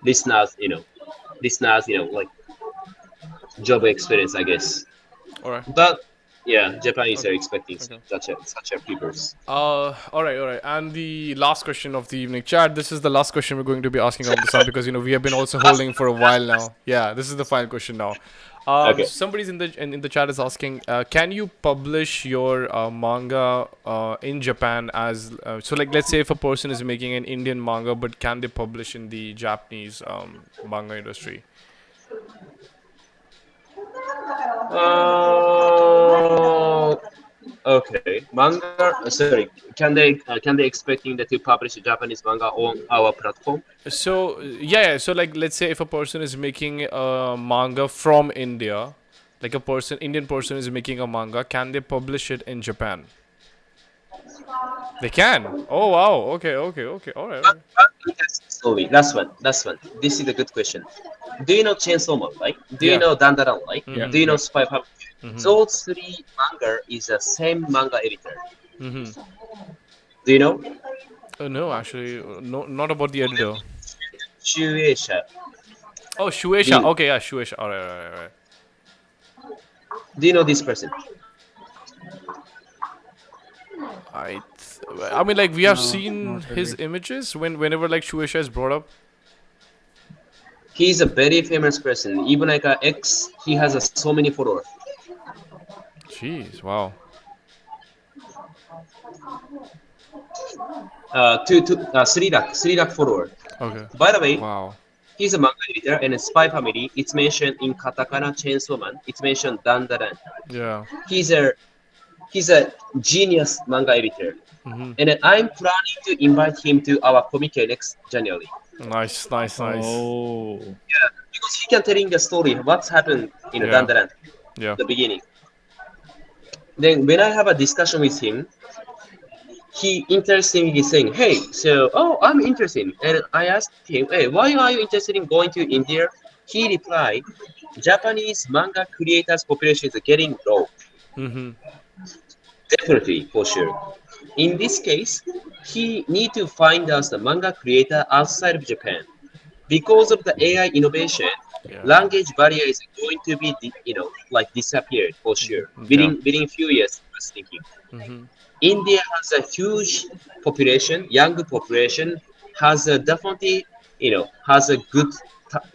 listeners like job experience, I guess. All right. But yeah, Japan is Okay. expecting Okay. such a papers. All right, all right. And the last question of the evening, Chad. This is the last question we're going to be asking of the sun because we have been also holding for a while now. Yeah, this is the final question now. Okay. Somebody's in the chat is asking, can you publish your manga in Japan as so? Like, let's say if a person is making an Indian manga, but can they publish in the Japanese manga industry? Uh, okay. Manga. Sorry. Can they expecting that you publish Japanese manga on our platform? So yeah, so like let's say if a person is making a manga from India, like a Indian person is making a manga, can they publish it in Japan? They can. Oh wow. Okay. Okay. Okay. All right. All right. Yes, slowly. Last one. This is a good question. Do you know Chainsaw Man, right? Do you Yeah. know Dandadan, right? Yeah, Do you know yeah. Spy Family? Those three manga is the same manga editor. Do you know? No, actually, no, not about the editor. Shueisha. Oh, Do Shueisha. you, Okay, yeah, Shueisha. All right. All right. All right. do you know this person? I mean, like we have No, seen not his really. images whenever like Shueisha is brought up. He's a very famous person. Even like X, he has so many followers. Jeez. Wow. Three lakh follower. Okay. By the way, Wow. he's a manga editor and a Spy Family. It's mentioned in katakana Chainsaw Man. It's mentioned Dandadan. Yeah. He's a he's a genius manga editor, and I'm planning to invite him to our comic next January. Nice. Nice. Nice. Oh, Yeah, because he can telling the story what's happened in Yeah. Dandadan, Yeah. the beginning. Then when I have a discussion with him, he interestingly saying, "Hey, so I'm interested." And I asked him, "Hey, why are you interested in going to India?" He replied, "Japanese manga creators population is getting low. Definitely, for sure. In this case, he need to find us the manga creator outside of Japan. Because of the AI innovation, Yeah. language barrier is going to be, like disappeared for sure. Yeah. Within few years, I was thinking. India has a huge population, young population, has a definitely, has a good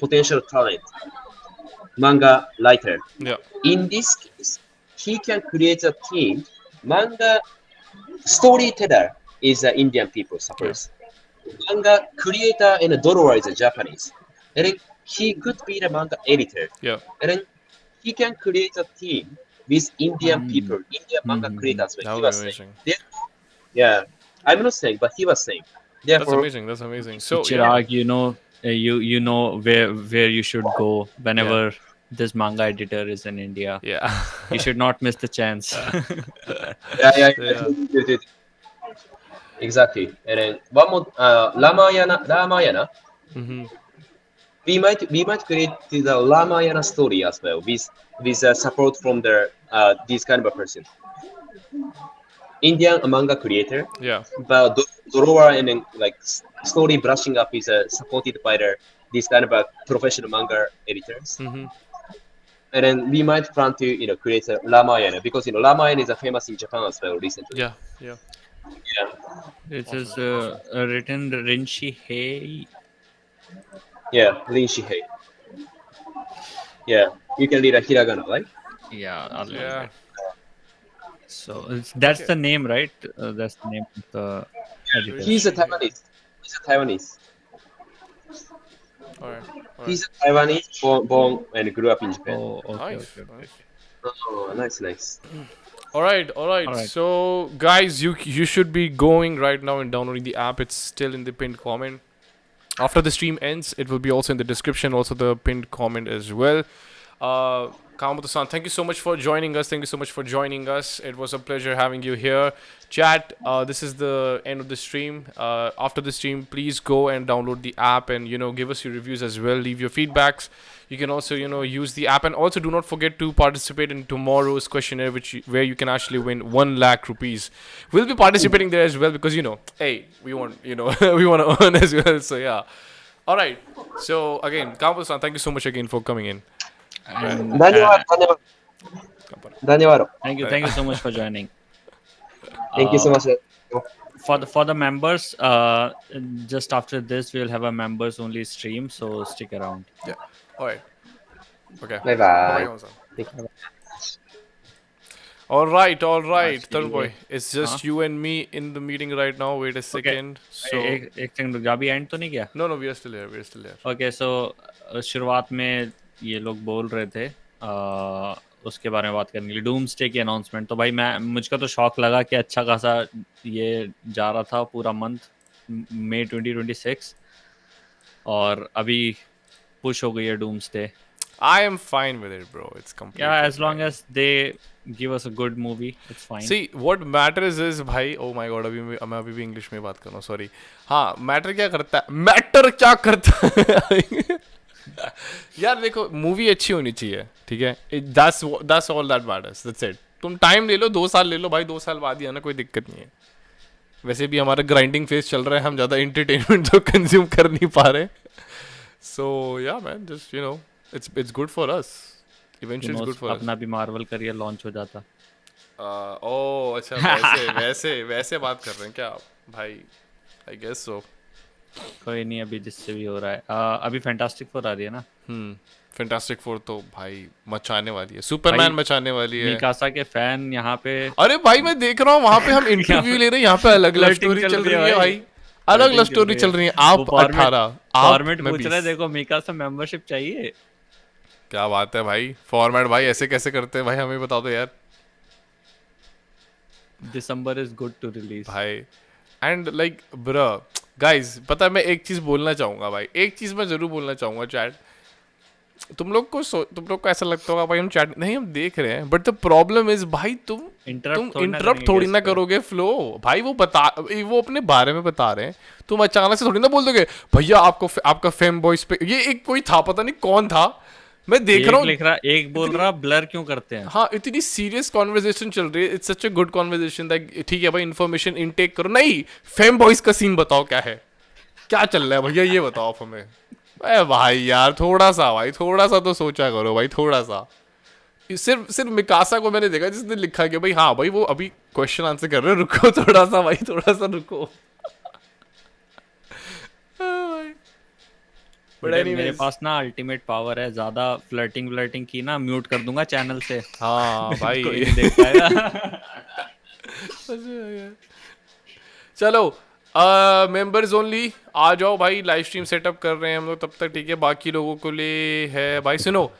potential talent, manga writer. Yeah. In this case, he can create a team. Manga storyteller is the Indian people, Yeah. suppose. Manga creator and drawer is a Japanese. And then he could be the manga editor. Yeah. And then he can create a team with Indian mm. people, Indian manga Mm-hmm. creators. When That he would be was saying, amazing. yeah, I'm not saying, but he was saying. That's Therefore, amazing. That's amazing. So yeah. Chirag, you know where you should go Yeah. whenever this manga editor is in India. Yeah. You should not miss the chance. Yeah. yeah, exactly. And then one more, Ramayana. we might create the Ramayana story as well with support from the this kind of a person, Indian manga creator, Yeah. but drawer and then, like story brushing up is supported by the this kind of a professional manga editors. Mm-hmm. And then we might plan to create a Ramayana because Ramayana is famous in Japan as well recently. Yeah. Yeah. Yeah, This is Awesome. Awesome. written Rinshi Hei. yeah, Lin Shihei. Yeah, you can read a hiragana, right? Yeah, I'll read Yeah. it. So that's Okay. the name, right? That's the name of the editor. He's a Rishi. Taiwanese. He's a Taiwanese. All right. All right. He's a Taiwanese, born and grew up in Japan. Oh, okay, Nice. okay, okay. Nice. Oh, nice, nice. All right, all right. All right. So, guys, you should be going right now and downloading the app. It's still in the pinned comment. After the stream ends, it will be also in the description, also the pinned comment as well. Kawamoto-san, thank you so much for joining us. Thank you so much for joining us. It was a pleasure having you here. Chat, this is the end of the stream. After the stream, please go and download the app and, give us your reviews as well. Leave your feedbacks. You can also, use the app. And also do not forget to participate in tomorrow's questionnaire, where you can actually win 1 lakh rupees. We'll be participating there as well because, hey, we want, we want to earn as well. So, yeah. All right. So, again, Kawamoto-san, thank you so much again for coming in. And Daniwaro. thank you so much for joining. Thank you so much. For the members, just after this we'll have a members only stream, so stick around. Yeah. All right. Okay. Bye Bye-bye, bye. Kawamoto-san. All right. Tarun Actually, boy, it's just हाँ? you and me in the meeting right now. Wait a second. So, एक second रुक जा, अभी and तो नहीं किया? no, we are still here. We are still here. Okay, so शुरुआत में ये लोग बोल रहे थे उसके बारे में बात करने के लिए, डूम्सडे की अनाउंसमेंट। तो भाई मुझको तो शॉक लगा कि अच्छा खासा ये जा रहा था पूरा मंथ मई 2026 और अभी पुश हो गई है doomsday. I am fine with it, bro. It's completely Yeah, as long fine. as they give us a good movie, it's fine. See, what matters is भाई, oh my god, मैं अभी भी English में बात कर रहा हूँ, सॉरी। हाँ, मैटर क्या करता है? मैटर क्या करता है? यार देखो, मूवी अच्छी होनी चाहिए, ठीक है? That's all that matters. That's it. तुम टाइम ले लो, 2 साल ले लो भाई, 2 साल बाद ही आना, कोई दिक्कत नहीं है। वैसे भी हमारा ग्राइंडिंग फेज चल रहा है, हम ज़्यादा एंटरटेनमेंट तो कंज्यूम कर नहीं पा रहे। So yeah, man, just it's good for us. Eventually, it's good for us. अपना भी मार्वल करियर लॉन्च हो जाता। ओह अच्छा, वैसे बात कर रहे हैं क्या आप भाई? I guess so. कोई नहीं, अभी जिससे भी हो रहा है। अभी फैंटास्टिक फोर आ रही है ना? फैंटास्टिक फोर तो भाई मचाने वाली है, सुपरमैन मचाने वाली है। मिकासा के फैन यहाँ पे। अरे भाई मैं देख रहा हूँ वहाँ पे हम इंटरव्यू ले रहे हैं, यहाँ पे अलग लव स्टोरी चल रही है भाई, अलग लव स्टोरी चल रही है। आप 18 फॉर्मेट पूछ रहे, देखो मिकासा मेंबरशिप चाहिए। क्या बात है भाई, फॉर्मेट भाई ऐसे कैसे करते हैं भाई, हमें बता दो यार। दिसंबर इज गुड टू रिलीज भाई एंड लाइक ब्रो गाइस, पता है मैं एक चीज बोलना चाहूंगा भाई, एक चीज मैं जरूर बोलना चाहूंगा चैट। तुम लोग को ऐसा लगता होगा भाई हम चैट नहीं हम देख रहे हैं, बट द प्रॉब्लम इज भाई तुम इंटरप्ट थोड़ी ना करोगे फ्लो भाई। वो अपने बारे में बता रहे हैं, तुम अचानक से थोड़ी ना बोल दोगे भैया आपका फेम बॉयज पे ये एक कोई था, पता नहीं कौन था, मैं देख रहा हूँ लिख रहा, एक बोल रहा ब्लर क्यों करते हैं। हाँ, इतनी सीरियस कॉन्वर्जेशन चल रही है, it's such a good conversation that ठीक है भाई इन्फॉर्मेशन इनटेक करो, नहीं फेम बॉयज का सीन बताओ क्या है, क्या चल रहा है भैया ये बताओ आप हमें। अरे भाई यार थोड़ा सा तो सोचा करो भाई, थोड़ा सा। सिर्फ मिकासा को मैंने देखा जिसने लिखा कि भाई हाँ भाई वो अभी क्वेश्चन आंसर कर रहे हो, रुको थोड़ा सा भाई, थोड़ा सा रुको। मेरे पास ना अल्टीमेट पावर है, ज्यादा फ्लर्टिंग की ना म्यूट कर दूंगा चैनल से। हाँ भाई कोई नहीं देख पाएगा। चलो मेंबर्स ओनली आ जाओ भाई, लाइव स्ट्रीम सेटअप कर रहे हैं हम लोग तब तक, ठीक है? बाकी लोगों को लिए है भाई, सुनो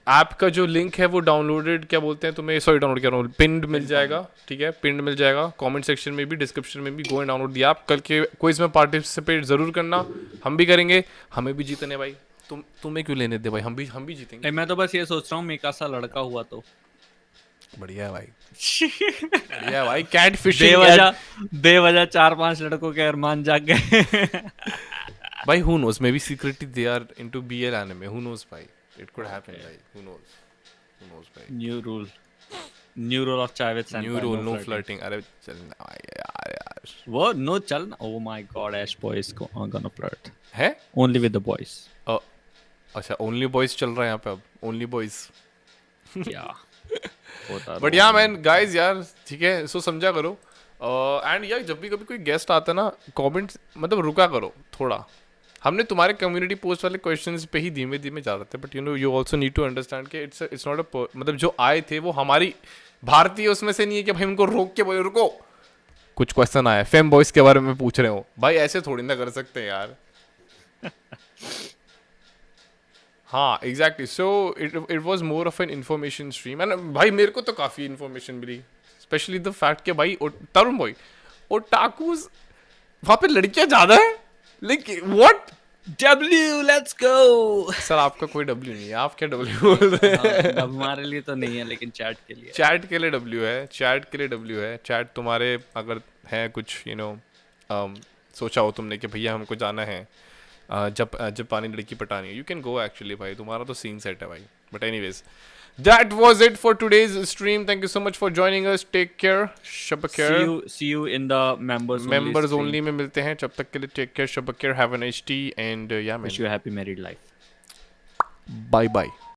ऐप का जो लिंक है वो डाउनलोडेड, क्या बोलते हैं तुम्हें, सॉरी डाउनलोड कर रहा हूँ, पिंड मिल जाएगा, ठीक है? पिंड मिल जाएगा कमेंट सेक्शन में भी, डिस्क्रिप्शन में भी। Go and download the app. कल के क्विज में पार्टिसिपेट जरूर करना, हम भी करेंगे, हमें भी जीतने भाई। तुम्हें क्यों लेने दे भाई, हम भी जीतेंगे। मैं तो बस ये सोच रहा हूँ मिकासा लड़का हुआ तो बढ़िया है भाई, बढ़िया है भाई। कैट फिशिंग बेवजह 4-5 लड़कों के अरमान जाग गए। भाई who knows, maybe secretly they are into BL anime, who knows भाई, it could happen भाई, who knows भाई. New rule. New rule of chai with senpai. New rule, no flirting. flirting. अरे चल ना यार. What? No, chal. Oh my God, Ash boys are gonna flirt. है? Only with the boys. अच्छा only boys चल रहा है यहाँ पे अब, only boys. Yeah. बट या मैन गाइस यार ठीक है, सो समझा करो. एंड यार जब भी कभी कोई गेस्ट आता है ना, कमेंट मतलब रुका करो थोड़ा. हमने तुम्हारे कम्युनिटी पोस्ट वाले क्वेश्चंस पे ही धीमे धीमे जा रहे थे, but you know you also need to understand कि इट्स नॉट अ, मतलब जो आए थे वो हमारी भारतीय उसमें से नहीं है कि भाई उनको रोक के बोले रुको कुछ क्वेश्चन आया फेम बॉयज के बारे में पूछ रहे हो. भाई ऐसे थोड़ी ना कर सकते हैं यार. हाँ exactly. So it was more of an information stream. And भाई मेरे को तो काफ़ी इन्फॉर्मेशन मिली, स्पेशली द फैक्ट कि भाई तरुण भाई ओटाकूज वहाँ पे लड़कियाँ ज़्यादा है. Like what? W, let's go. Sir आपका कोई डब्ल्यू नहीं है, आप क्या डब्ल्यू बोल रहे हैं? अब हमारे लिए तो नहीं है, लेकिन चैट के लिए. चैट के लिए डब्ल्यू है, चैट के लिए डब्ल्यू है. चैट तुम्हारे अगर है कुछ यू नो सोचा हो तुमने कि भैया हमको जाना है जब पानी लड़की पटानी है, यू कैन गो एक्चुअली भाई, तुम्हारा तो सीन सेट है भाई. But anyways that was it for today's stream. Thank you so much for joining us. Take care. Shab care. See you in the members only में मिलते हैं. जब तक के लिए take care. Shab care. Have a nice tea and yeah man. Wish you a happy married life. Bye bye.